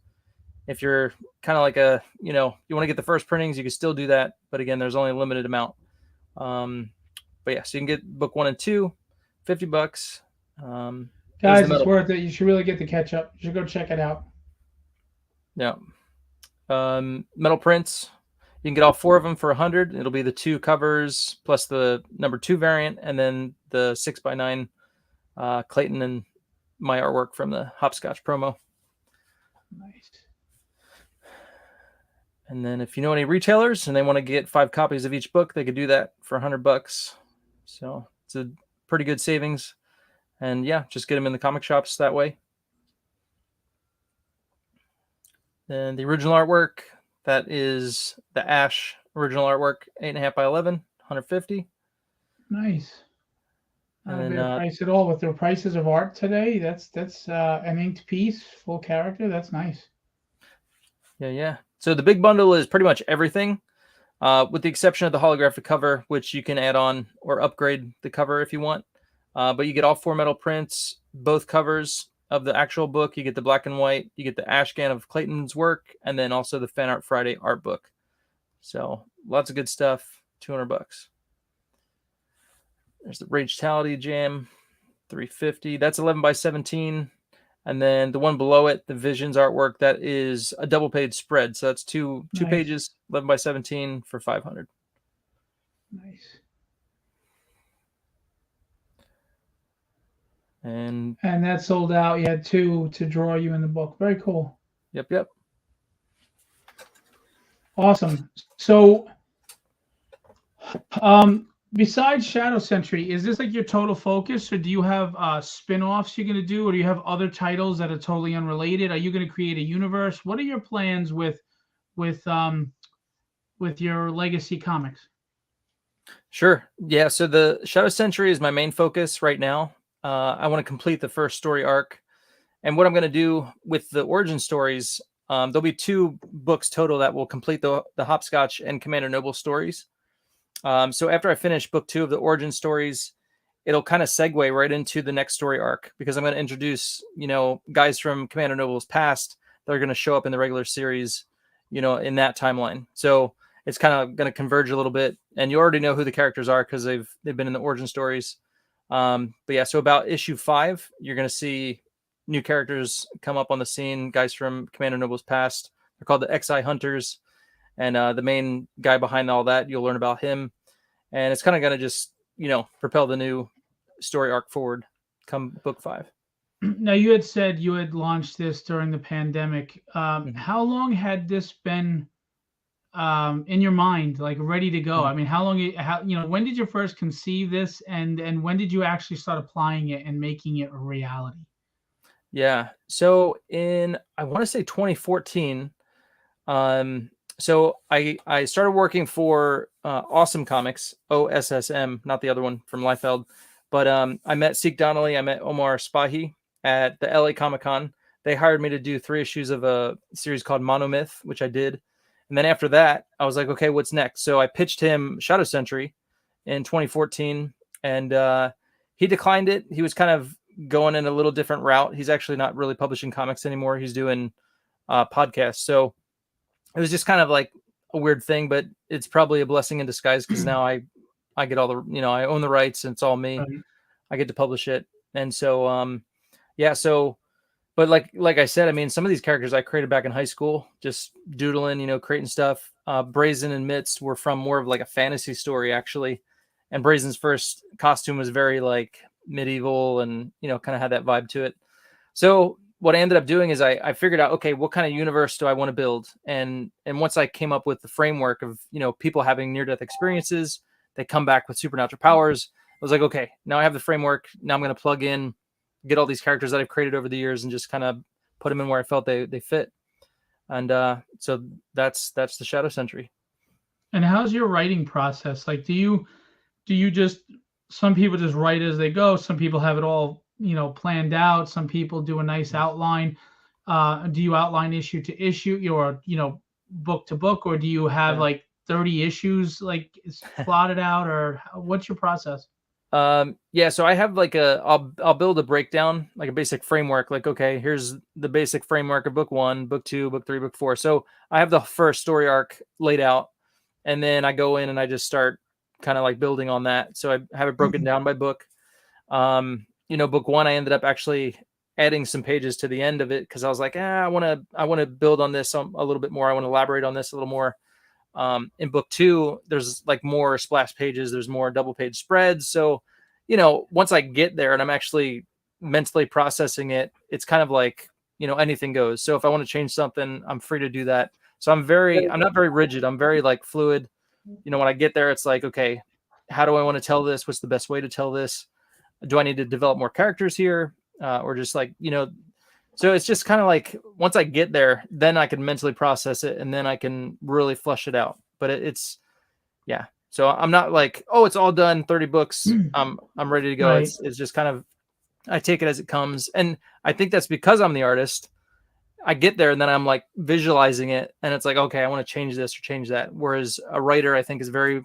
S2: if you're kind of like you want to get the first printings, you can still do that. But again, there's only a limited amount. But yeah, so you can get book 1 and 2, $50.
S1: Guys, it's worth it. You should really get the catch up. You should go check it out.
S2: Yeah. Metal prints. You can get all 4 of them for 100. It'll be the 2 covers plus the #2 variant, and then the 6x9 Clayton and my artwork from the Hopscotch promo.
S1: Nice.
S2: And then if you know any retailers and they want to get 5 copies of each book, they could do that for $100. So it's a pretty good savings. And yeah, just get them in the comic shops that way. Then the original artwork, that is the Ash original artwork, 8.5 by 11, 150.
S1: Nice. Not a bad price at all. With the prices of art today, that's an inked piece, full character. That's nice.
S2: Yeah. So the big bundle is pretty much everything, with the exception of the holographic cover, which you can add on or upgrade the cover if you want. But you get all 4 metal prints, both covers of the actual book. You get the black and white. You get the ash scan of Clayton's work, and then also the Fan Art Friday art book. So lots of good stuff. $200. There's the Ragetality Jam, $350. That's 11 by 17. And then the one below it, the Visions artwork, that is a double page spread. So that's two pages, 11 by 17 for $500.
S1: Nice.
S2: And
S1: that sold out. You had 2 to draw you in the book. Very cool.
S2: Yep.
S1: Awesome. So, besides Shadow Sentry, is this like your total focus, or do you have spin-offs you're going to do, or do you have other titles that are totally unrelated? Are you going to create a universe? What are your plans with with your legacy comics?
S2: Sure. Yeah. So the Shadow Sentry is my main focus right now. I want to complete the first story arc. And what I'm going to do with the origin stories, there'll be 2 books total that will complete the Hopscotch and Commander Noble stories. So after I finish book 2 of the origin stories, it'll kind of segue right into the next story arc, because I'm going to introduce, guys from Commander Noble's past that are going to show up in the regular series, in that timeline. So it's kind of going to converge a little bit, and you already know who the characters are because they've been in the origin stories. But yeah, so about issue 5, you're going to see new characters come up on the scene, guys from Commander Noble's past. They're called the XI Hunters, and the main guy behind all that, you'll learn about him, and it's kind of going to just propel the new story arc forward come book 5.
S1: Now, you had said you had launched this during the pandemic. How long had this been in your mind, like ready to go? I mean, how long? When did you first conceive this, and when did you actually start applying it and making it a reality?
S2: Yeah. So in, I want to say 2014. So I started working for Awesome Comics, OSSM, not the other one from Liefeld. But I met Seek Donnelly, I met Omar Spahi at the LA Comic-Con. They hired me to do 3 issues of a series called Monomyth, which I did. And then after that, I was like, okay, what's next? So I pitched him Shadow Sentry in 2014, and he declined it. He was kind of going in a little different route. He's actually not really publishing comics anymore. He's doing podcasts. So it was just kind of like a weird thing, but it's probably a blessing in disguise, because now I get all the, I own the rights, and it's all me.
S1: Right.
S2: I get to publish it. And so, yeah, so, but like I said, I mean, some of these characters I created back in high school, just doodling, creating stuff. Brazen and Mitz were from more of like a fantasy story, actually. And Brazen's first costume was very like medieval and, kind of had that vibe to it. So what I ended up doing is I figured out, okay, what kind of universe do I want to build? And once I came up with the framework of, people having near-death experiences, they come back with supernatural powers. I was like, okay, now I have the framework. Now I'm going to plug in, get all these characters that I've created over the years, and just kind of put them in where I felt they fit. And so that's the Shadow Sentry.
S1: And how's your writing process? Like, do you just, some people just write as they go. Some people have it all, planned out. Some people do a nice outline. Do you outline issue to issue, or, book to book, or do you have like 30 issues like plotted out, or what's your process?
S2: Yeah, so I have like I'll build a breakdown, like a basic framework, like, okay, here's the basic framework of book 1, book 2, book 3, book 4. So I have the first story arc laid out, and then I go in and I just start kind of like building on that. So I have it broken down by book. Book 1, I ended up actually adding some pages to the end of it, because I was like, I want to build on this a little bit more. I want to elaborate on this a little more. In book 2, there's like more splash pages. There's more double page spreads. So, once I get there and I'm actually mentally processing it, it's kind of like, anything goes. So if I want to change something, I'm free to do that. So I'm not very rigid. I'm very like fluid. When I get there, it's like, okay, how do I want to tell this? What's the best way to tell this? Do I need to develop more characters here? Or just like, so it's just kind of like, once I get there, then I can mentally process it, and then I can really flush it out. But it's yeah. So I'm not like, oh, it's all done, 30 books. I'm ready to go. Right. It's just kind of, I take it as it comes. And I think that's because I'm the artist. I get there and then I'm like visualizing it, and it's like, okay, I want to change this or change that. Whereas a writer, I think, is very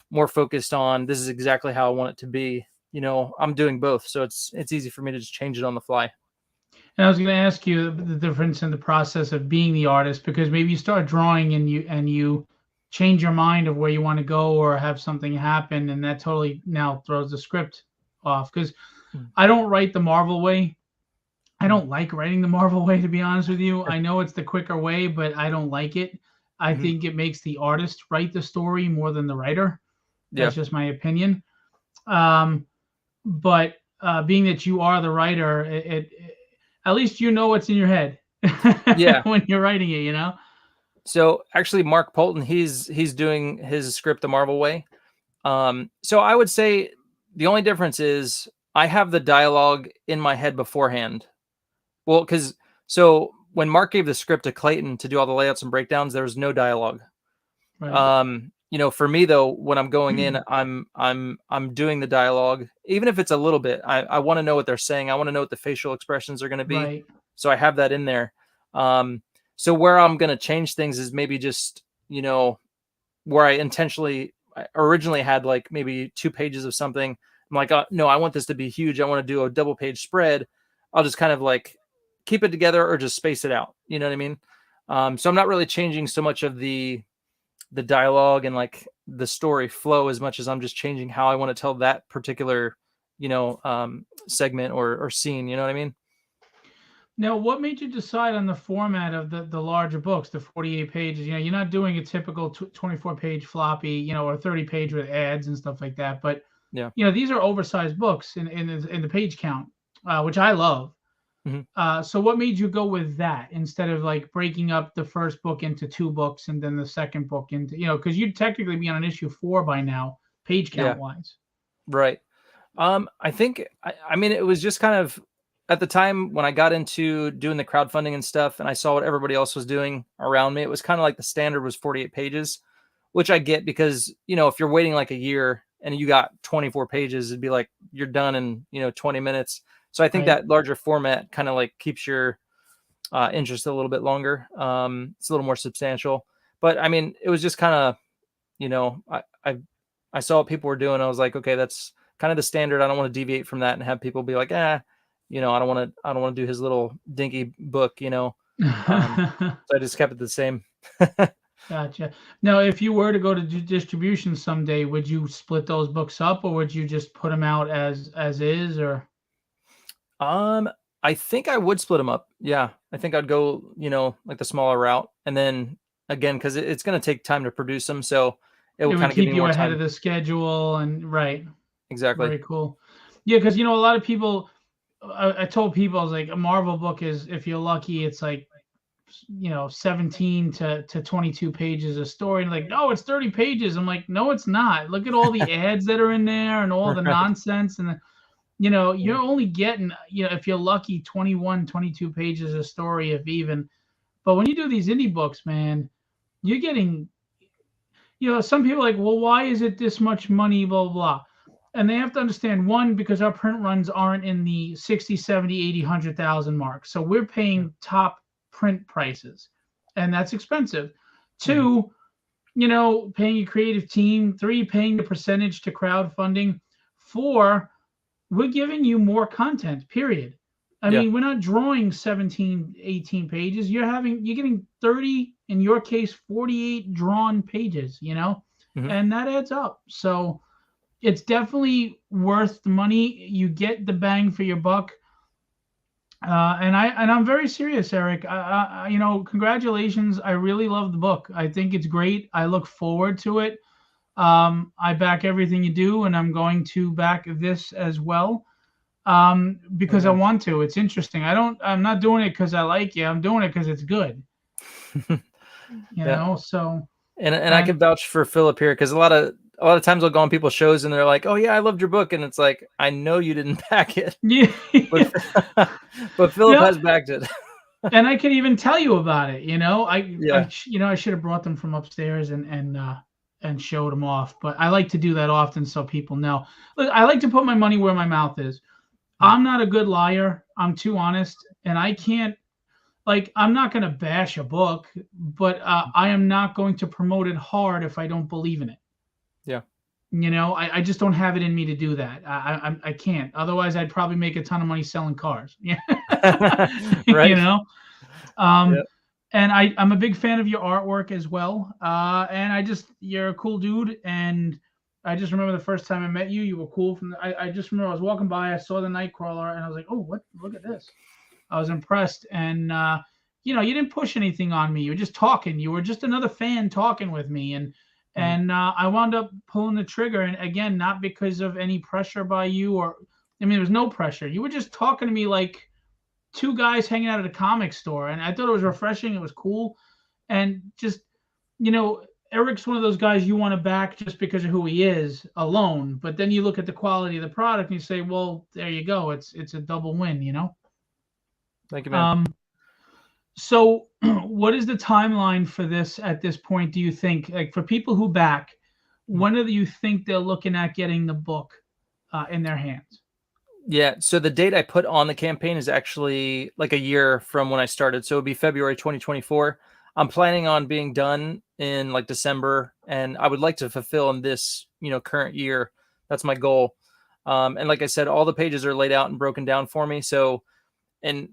S2: more focused on, this is exactly how I want it to be. I'm doing both. So it's easy for me to just change it on the fly.
S1: And I was going to ask you the difference in the process of being the artist, because maybe you start drawing and you change your mind of where you want to go, or have something happen, and that totally now throws the script off. Because I don't write the Marvel way. I don't like writing the Marvel way, to be honest with you. I know it's the quicker way, but I don't like it. I think it makes the artist write the story more than the writer. That's just my opinion. But being that you are the writer, it at least you know what's in your head when you're writing it,
S2: So actually, Mark Polton, he's doing his script the Marvel way. So I would say the only difference is I have the dialogue in my head beforehand. Well, so when Mark gave the script to Clayton to do all the layouts and breakdowns, there was no dialogue.
S1: Right.
S2: You know, for me though, when I'm going in, I'm doing the dialogue, even if it's a little bit. I want to know what they're saying. I want to know what the facial expressions are going to be.
S1: Right.
S2: So I have that in there. So where I'm going to change things is maybe just, you know, where I originally had like maybe 2 pages of something. I'm like, no, I want this to be huge. I want to do a double page spread. I'll just kind of like keep it together or just space it out. You know what I mean? So I'm not really changing so much of the dialogue and like the story flow as much as I'm just changing how I want to tell that particular, you know, segment or scene. You know what I mean?
S1: Now, what made you decide on the format of the larger books, the 48 pages? You know, you're not doing a typical 24-page floppy, you know, or 30-page with ads and stuff like that. But
S2: Yeah.
S1: you know, these are oversized books in the page count, which I love. So what made you go with that instead of like breaking up the first book into 2 books and then the second book into, you know, because you'd technically be on issue 4 by now, page count wise.
S2: Right. I think, I mean, it was just kind of at the time when I got into doing the crowdfunding and stuff and I saw what everybody else was doing around me, it was kind of like the standard was 48 pages, which I get because, you know, if you're waiting like a year and you got 24 pages, it'd be like you're done in, you know, 20 minutes. So I think that larger format kind of like keeps your interest a little bit longer. It's a little more substantial, but I mean, it was just kind of, you know, I saw what people were doing. I was like, okay, that's kind of the standard. I don't want to deviate from that and have people be like, you know, I don't want to do his little dinky book, you know. So I just kept it the same.
S1: Gotcha. Now, if you were to go to distribution someday, would you split those books up, or would you just put them out as is, or?
S2: I think I would split them up. Yeah, I think I'd go, you know, like the smaller route, and then again, because it's going to take time to produce them, so it will kind of give me
S1: keep you
S2: more
S1: ahead
S2: time.
S1: of the schedule, and right.
S2: Exactly.
S1: Very cool. Yeah, because you know, a lot of people. I told people, I was like, a Marvel book is, if you're lucky, it's like, you know, 17 to 22 pages of story. And like, no, it's 30 pages. I'm like, no, it's not. Look at all the ads that are in there and all the nonsense. And, you know, you're only getting, you know, if you're lucky, 21, 22 pages of story, if even. But when you do these indie books, man, you're getting, you know, some people are like, well, why is it this much money, blah, blah, blah. And they have to understand, one, because our print runs aren't in the 60, 70, 80, 100,000 mark. So we're paying top print prices, and that's expensive. 2, you know, paying a creative team. 3, paying the percentage to crowdfunding. 4, we're giving you more content, period. I mean, we're not drawing 17, 18 pages. You're getting 30, in your case, 48 drawn pages, you know, and that adds up. So it's definitely worth the money. You get the bang for your buck. And I'm very serious, Eric. You know, congratulations. I really love the book. I think it's great. I look forward to it. I back everything you do, and I'm going to back this as well. Because I want to. It's interesting. I'm not doing it because I like you. I'm doing it because it's good. You know, so.
S2: And I can vouch for Philip here, because a lot of times I'll go on people's shows and they're like, "Oh yeah, I loved your book," and it's like, I know you didn't back it.
S1: Yeah.
S2: but Philip has backed it.
S1: And I can even tell you about it. You know, I should have brought them from upstairs and showed them off. But I like to do that often so people know. Look, I like to put my money where my mouth is. I'm not a good liar. I'm too honest, and I can't. Like, I'm not going to bash a book, but I am not going to promote it hard if I don't believe in it.
S2: Yeah.
S1: You know, I just don't have it in me to do that. I can't. Otherwise, I'd probably make a ton of money selling cars. Yeah.
S2: Right.
S1: You know? And I'm a big fan of your artwork as well. And you're a cool dude. And I just remember the first time I met you, you were cool. I just remember I was walking by, I saw the Nightcrawler, and I was like, oh, look at this. I was impressed. And, you know, you didn't push anything on me. You were just talking. You were just another fan talking with me. And I wound up pulling the trigger. And again, not because of any pressure by you, there was no pressure. You were just talking to me like 2 guys hanging out at a comic store. And I thought it was refreshing. It was cool. And just, you know, Eric's one of those guys you want to back just because of who he is alone. But then you look at the quality of the product and you say, well, there you go. It's a double win, you know?
S2: Thank you, man.
S1: So, what is the timeline for this at this point? Do you think, like, for people who back, when do you think they're looking at getting the book in their hands?
S2: Yeah, so the date I put on the campaign is actually like a year from when I started. So it'd be February 2024. I'm planning on being done in like December, and I would like to fulfill in this, current year. That's my goal. And like I said, all the pages are laid out and broken down for me. So, and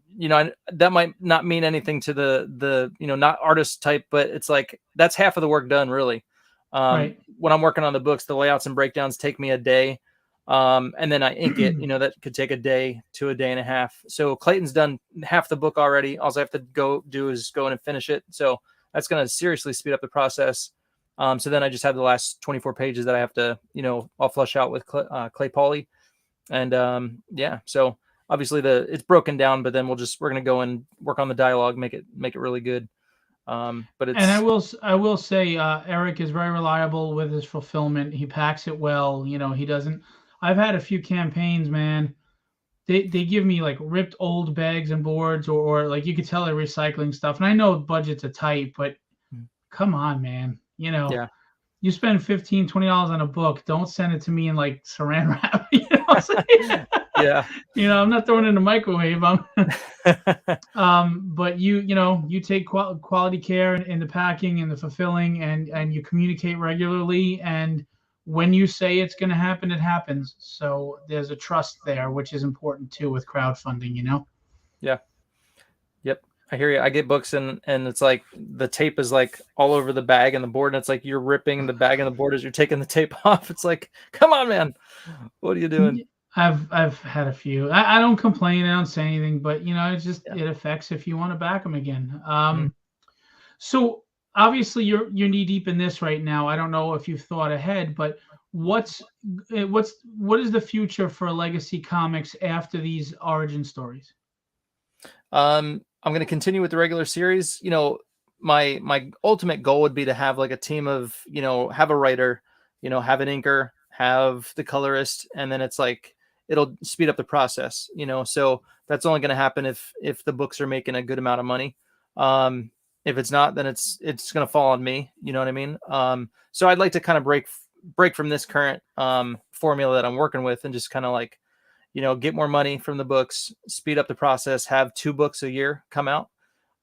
S2: that might not mean anything to the not artist type, but it's like that's half of the work done really.
S1: Right.
S2: When I'm working on the books, the layouts and breakdowns take me a day. And then I ink it, that could take a day to a day and a half. So Clayton's done half the book already. All I have to go do is go in and finish it. So that's going to seriously speed up the process. So then I just have the last 24 pages that I have to, I'll flush out with Clay Poly. And yeah, so obviously it's broken down, but then we're going to go and work on the dialogue, make it really good. But it's,
S1: and I will say, Eric is very reliable with his fulfillment. He packs it well. He doesn't. I've had a few campaigns, man. They give me like ripped old bags and boards, or like you could tell they're recycling stuff. And I know budgets are tight, but come on, man.
S2: yeah.
S1: You spend $15-$20 on a book. Don't send it to me in like saran wrap.
S2: Yeah.
S1: I'm not throwing it in the microwave. But you take quality care in the packing and the fulfilling, and you communicate regularly. And when you say it's going to happen, it happens. So there's a trust there, which is important too with crowdfunding.
S2: Yeah. Yep. I hear you. I get books and it's like the tape is like all over the bag and the board, and it's like you're ripping the bag and the board as you're taking the tape off. It's like, come on, man. What are you doing?
S1: I've had a few. I don't complain. I don't say anything, but it affects if you want to back them again. So obviously you're knee deep in this right now. I don't know if you've thought ahead, but what is the future for Legacy Comics after these origin stories?
S2: I'm going to continue with the regular series. My ultimate goal would be to have like a team of, have a writer, have an inker, have the colorist, and then it's like it'll speed up the process, so that's only going to happen if the books are making a good amount of money. If it's not, then it's going to fall on me, you know what I mean? So I'd like to kind of break from this current formula that I'm working with, and just kind of like, get more money from the books, speed up the process, have 2 books a year come out.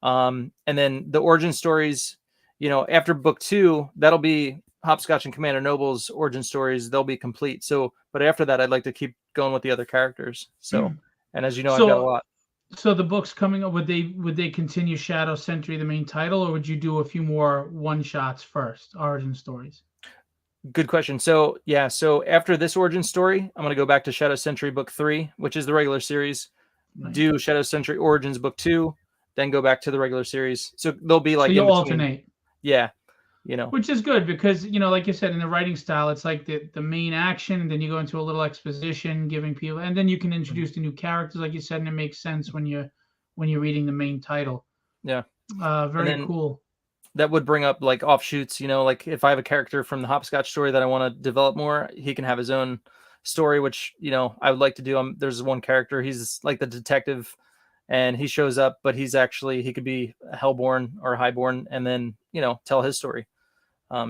S2: And then the origin stories, after book 2, that'll be Hopscotch and Commander Noble's origin stories. They'll be complete. So, but after that, I'd like to keep going with the other characters. So, and as you know, I've got a lot.
S1: So the books coming up, would they continue Shadow Sentry, the main title, or would you do a few more one-shots first, origin stories?
S2: Good question. So yeah, so after this origin story, I'm going to go back to Shadow Sentry book 3, which is the regular series, right. Do Shadow Sentry Origins book 2, then go back to the regular series. So they'll be like,
S1: so you'll alternate.
S2: Yeah.
S1: Which is good because, like you said, in the writing style, it's like the main action, and then you go into a little exposition, giving people, and then you can introduce the new characters, like you said, and it makes sense when you're reading the main title.
S2: Yeah.
S1: Very cool.
S2: That would bring up like offshoots, like if I have a character from the Hopscotch story that I want to develop more, he can have his own story, which, I would like to do. There's one character, he's like the detective, and he shows up, but he could be a Hellborn or a Highborn, and then, tell his story.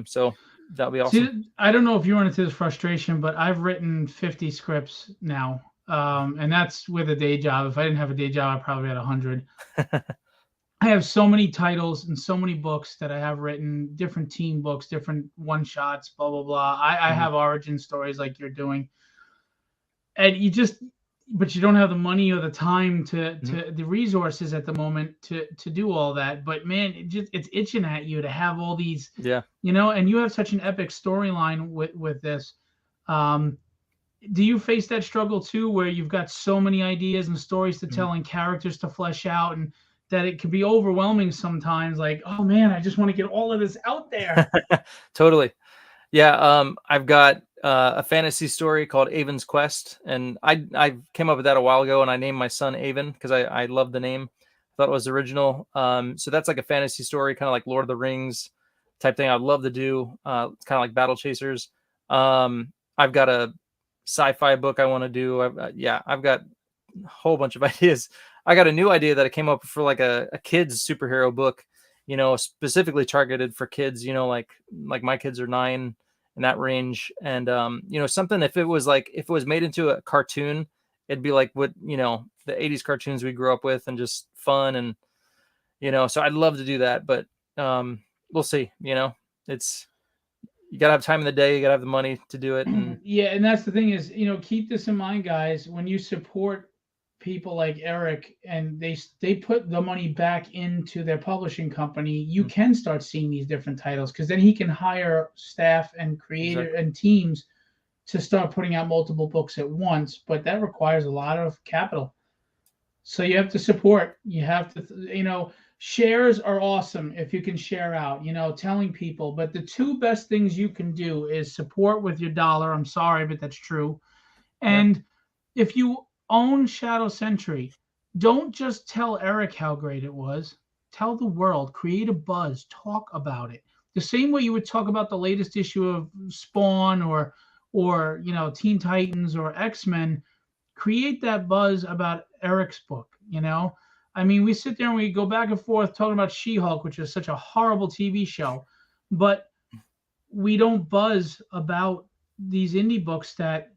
S2: So that'll be awesome.
S1: See, I don't know if you run into this frustration, but I've written 50 scripts now. And that's with a day job. If I didn't have a day job, I probably had 100. I have so many titles and so many books that I have written, different team books, different one-shots, blah, blah, blah. I have origin stories like you're doing. And but you don't have the money or the time to the resources at the moment to do all that. But man, it's itching at you to have all these, and you have such an epic storyline with this. Do you face that struggle too, where you've got so many ideas and stories to tell and characters to flesh out, and that it can be overwhelming sometimes? Like, oh man, I just want to get all of this out there.
S2: Totally. Yeah. I've got a fantasy story called Avon's Quest, and I came up with that a while ago, and I named my son Avon because I love the name. I thought it was original. So that's like a fantasy story, kind of like Lord of the Rings type thing. I'd love to do. It's kind of like Battle Chasers. I've got a sci-fi book I want to do. I've got whole bunch of ideas. I got a new idea that I came up with for like a kid's superhero book, specifically targeted for kids, like my kids are 9 in that range. And, something, if it was made into a cartoon, it'd be like what, the 80s cartoons we grew up with, and just fun. And, so I'd love to do that, but we'll see, it's, you gotta have time in the day, you gotta have the money to do it. And
S1: yeah, and that's the thing is, keep this in mind, guys. When you support people like Eric, and they put the money back into their publishing company, you can start seeing these different titles, because then he can hire staff and creator and teams to start putting out multiple books at once. But that requires a lot of capital. So you have to support. You have to, shares are awesome if you can share out, telling people. But the two best things you can do is support with your dollar. I'm sorry, but that's true. And if you own Shadow Sentry, don't just tell Eric how great it was. Tell the world. Create a buzz. Talk about it. The same way you would talk about the latest issue of Spawn or Teen Titans or X-Men. Create that buzz about Eric's book. I mean, we sit there and we go back and forth talking about She-Hulk, which is such a horrible TV show, but we don't buzz about these indie books that,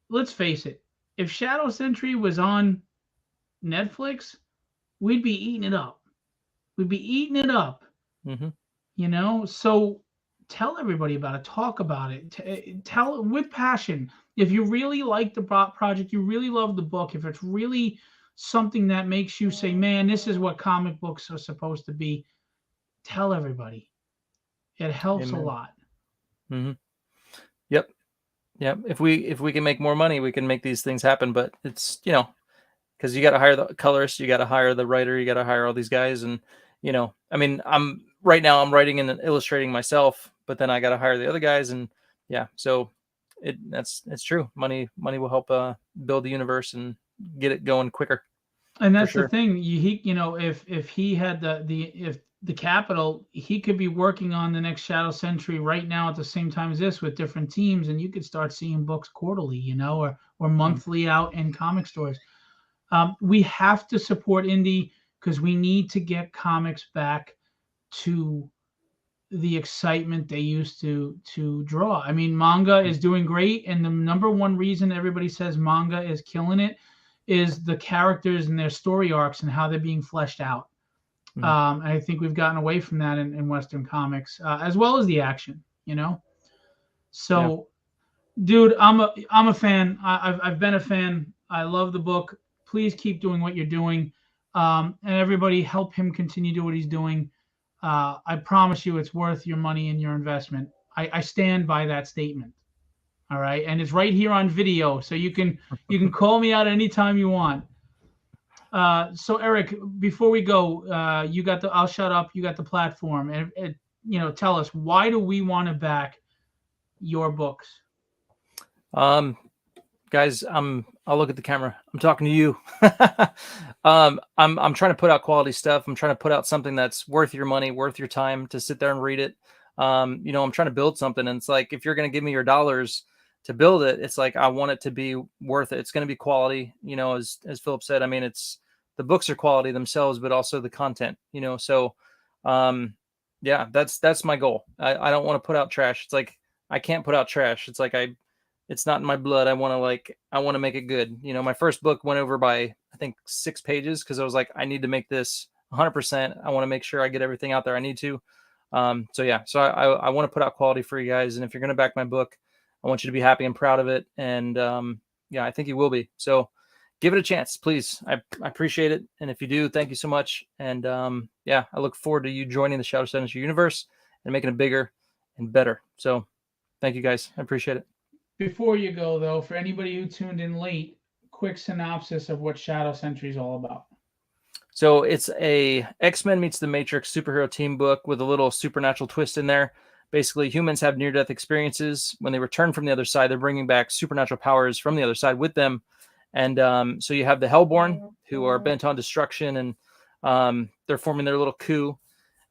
S1: let's face it, if Shadow Sentry was on Netflix, we'd be eating it up. We'd be eating it up. So tell everybody about it. Talk about it. Tell with passion. If you really like the project, you really love the book, if it's really something that makes you say, man, this is what comic books are supposed to be, tell everybody. It helps a lot.
S2: Yep. If we can make more money, we can make these things happen. But it's, because you got to hire the colorist, you got to hire the writer, you got to hire all these guys. And, I mean, I'm writing and illustrating myself, but then I got to hire the other guys. And so it's true. Money will help build the universe and get it going quicker.
S1: And that's the thing. If he had the capital, he could be working on the next Shadow Sentry right now at the same time as this with different teams, and you could start seeing books quarterly, or monthly out in comic stores. We have to support indie, because we need to get comics back to the excitement they used to draw. I mean, manga is doing great, and the number one reason everybody says manga is killing it is the characters and their story arcs and how they're being fleshed out. I think we've gotten away from that in Western comics, as well as the action, So, dude, I'm a fan. I've been a fan. I love the book. Please keep doing what you're doing, and everybody help him continue to do what he's doing. I promise you, it's worth your money and your investment. I stand by that statement. All right, and it's right here on video, so you can call me out anytime you want. So Eric, before we go, I'll shut up. You got the platform, and tell us, why do we want to back your books?
S2: Guys, I'll look at the camera. I'm talking to you. I'm trying to put out quality stuff. I'm trying to put out something that's worth your money, worth your time to sit there and read it. I'm trying to build something, and it's like, if you're going to give me your dollars to build it, it's like, I want it to be worth it. It's going to be quality, as Philip said. I mean, the books are quality themselves, but also the content, so that's my goal. I don't want to put out trash. It's like, I can't put out trash. It's like, it's not in my blood. I want to make it good. My first book went over by, I think, 6 pages, because I was like, I need to make this 100%. I want to make sure I get everything out there I need to. So I want to put out quality for you guys. And if you're going to back my book, I want you to be happy and proud of it. And I think you will be. So give it a chance, please. I appreciate it. And if you do, thank you so much. And I look forward to you joining the Shadow Sentry universe and making it bigger and better. So thank you, guys. I appreciate it.
S1: Before you go, though, for anybody who tuned in late, quick synopsis of what Shadow Sentry is all about.
S2: So it's a X-Men meets the Matrix superhero team book with a little supernatural twist in there. Basically, humans have near-death experiences. When they return from the other side, they're bringing back supernatural powers from the other side with them. And so you have the Hellborn, who are bent on destruction, and they're forming their little coup.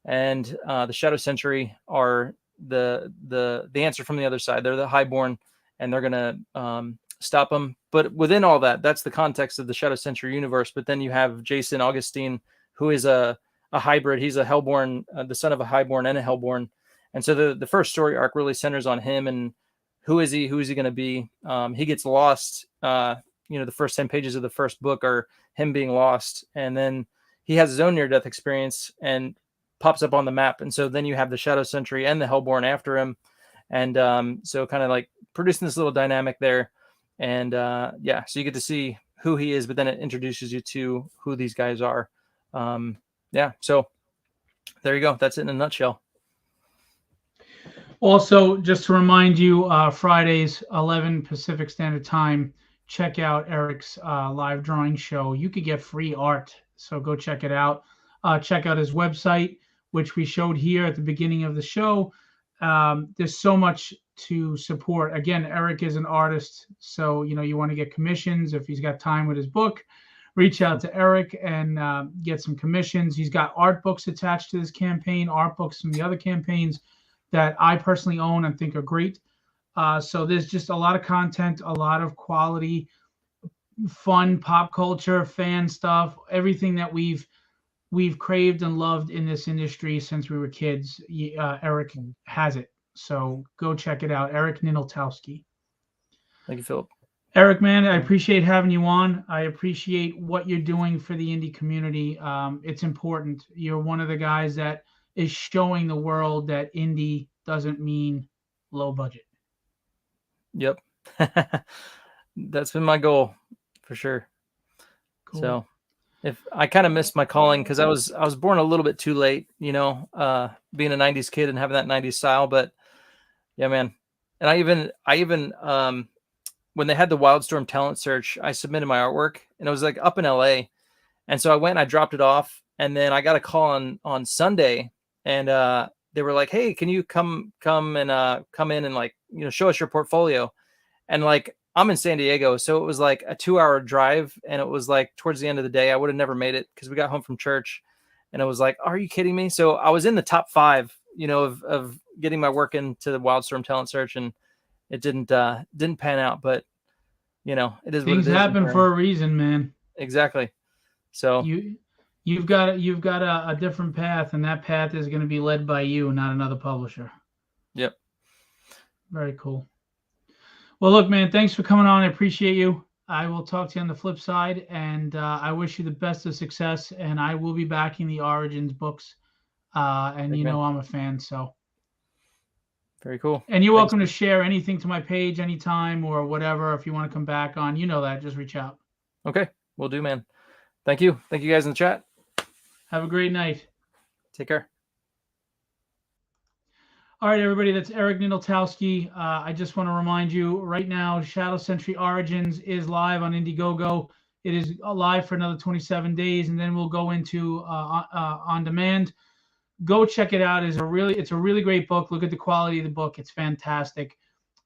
S2: And the Shadow Sentry are the answer from the other side. They're the Highborn, and they're going to stop them. but within all that, that's the context of the Shadow Sentry universe. But then you have Jason Augustine, who is a hybrid. He's a Hellborn, the son of a Highborn and a Hellborn. And so the first story arc really centers on him and who is he going to be? He gets lost. The first 10 pages of the first book are him being lost. And then he has his own near-death experience and pops up on the map. And so then you have the Shadow Sentry and the Hellborn after him. And so kind of like producing this little dynamic there. And so you get to see who he is, but then it introduces you to who these guys are. So there you go. That's it in a nutshell.
S1: Also, just to remind you, Fridays, 11 Pacific Standard Time, check out Eric's live drawing show. You could get free art, so go check it out. Check out his website, which we showed here at the beginning of the show. There's so much to support. Again, Eric is an artist, so you want to get commissions. If he's got time with his book, reach out to Eric and get some commissions. He's got art books attached to this campaign, art books from the other campaigns that I personally own and think are great. So there's just a lot of content, a lot of quality, fun, pop culture, fan stuff, everything that we've craved and loved in this industry since we were kids. Eric has it. So go check it out. Eric Ninaltowski.
S2: Thank you, Philip.
S1: Eric, man, I appreciate having you on. I appreciate what you're doing for the indie community. It's important. You're one of the guys that is showing the world that indie doesn't mean low budget.
S2: Yep. That's been my goal for sure. Cool. So if I kind of missed my calling because I was born a little bit too late, being a 90s kid and having that 90s style, but yeah, man. And I even when they had the Wildstorm talent search, I submitted my artwork and it was like up in LA. And so I went and I dropped it off and then I got a call on Sunday and they were like, "Hey, can you come in and like, show us your portfolio?" And like, I'm in San Diego. So it was like a 2-hour drive. And it was like towards the end of the day, I would have never made it because we got home from church and it was like, "Are you kidding me?" So I was in the top 5, of getting my work into the Wildstorm talent search and it didn't pan out, but it is.
S1: Things happen for a reason, man.
S2: Exactly. So
S1: you've got a different path, and that path is going to be led by you, not another publisher.
S2: Yep.
S1: Very cool. Well, look, man, thanks for coming on. I appreciate you. I will talk to you on the flip side, and I wish you the best of success. And I will be backing the Origins books, and
S2: Thanks, man.
S1: I'm a fan, so.
S2: Very cool.
S1: And you're welcome to share anything to my page anytime or whatever. If you want to come back on, that, just reach out.
S2: Okay, will do, man. Thank you. Thank you guys in the chat.
S1: Have a great night.
S2: Take care.
S1: All right, everybody, that's Eric Ninaltowski. I just want to remind you right now, Shadow Sentry Origins is live on Indiegogo. It is live for another 27 days, and then we'll go into on demand. Go check it out. It's a really great book. Look at the quality of the book. It's fantastic.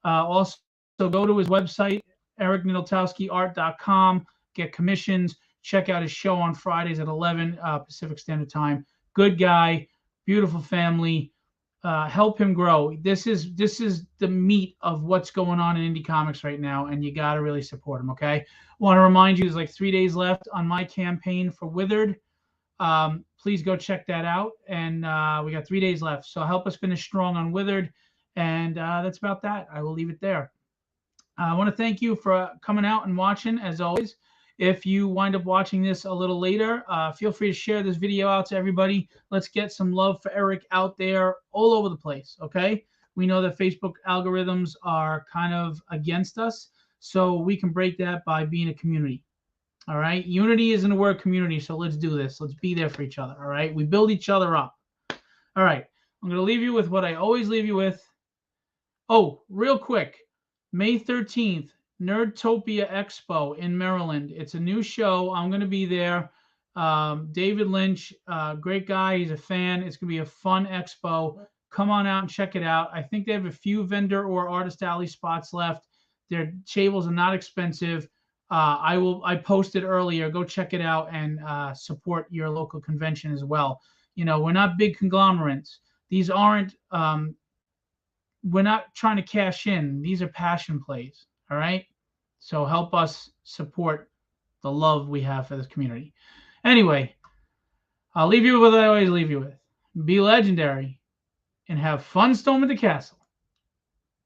S1: Also, go to his website, ericninaltowskiart.com. Get commissions. Check out his show on Fridays at 11 Pacific Standard Time. Good guy, beautiful family. Help him grow. This is the meat of what's going on in indie comics right now, and you got to really support him, okay? I want to remind you there's like 3 days left on my campaign for Withered. Please go check that out. And we got 3 days left. So help us finish strong on Withered. And that's about that. I will leave it there. I want to thank you for coming out and watching, as always. If you wind up watching this a little later, feel free to share this video out to everybody. Let's get some love for Eric out there all over the place, okay? We know that Facebook algorithms are kind of against us, so we can break that by being a community. All right, unity is in the word community, so let's do this. Let's be there for each other, all right? We build each other up. All right, I'm going to leave you with what I always leave you with. Oh, real quick, May 13th, Nerdtopia Expo in Maryland. It's a new show. I'm going to be there. David Lynch, great guy. He's a fan. It's going to be a fun expo. Come on out and check it out. I think they have a few vendor or artist alley spots left. Their tables are not expensive. I posted earlier. Go check it out and support your local convention as well. We're not big conglomerates. These aren't. We're not trying to cash in. These are passion plays. All right. So help us support the love we have for this community. Anyway, I'll leave you with what I always leave you with. Be legendary and have fun storming the castle.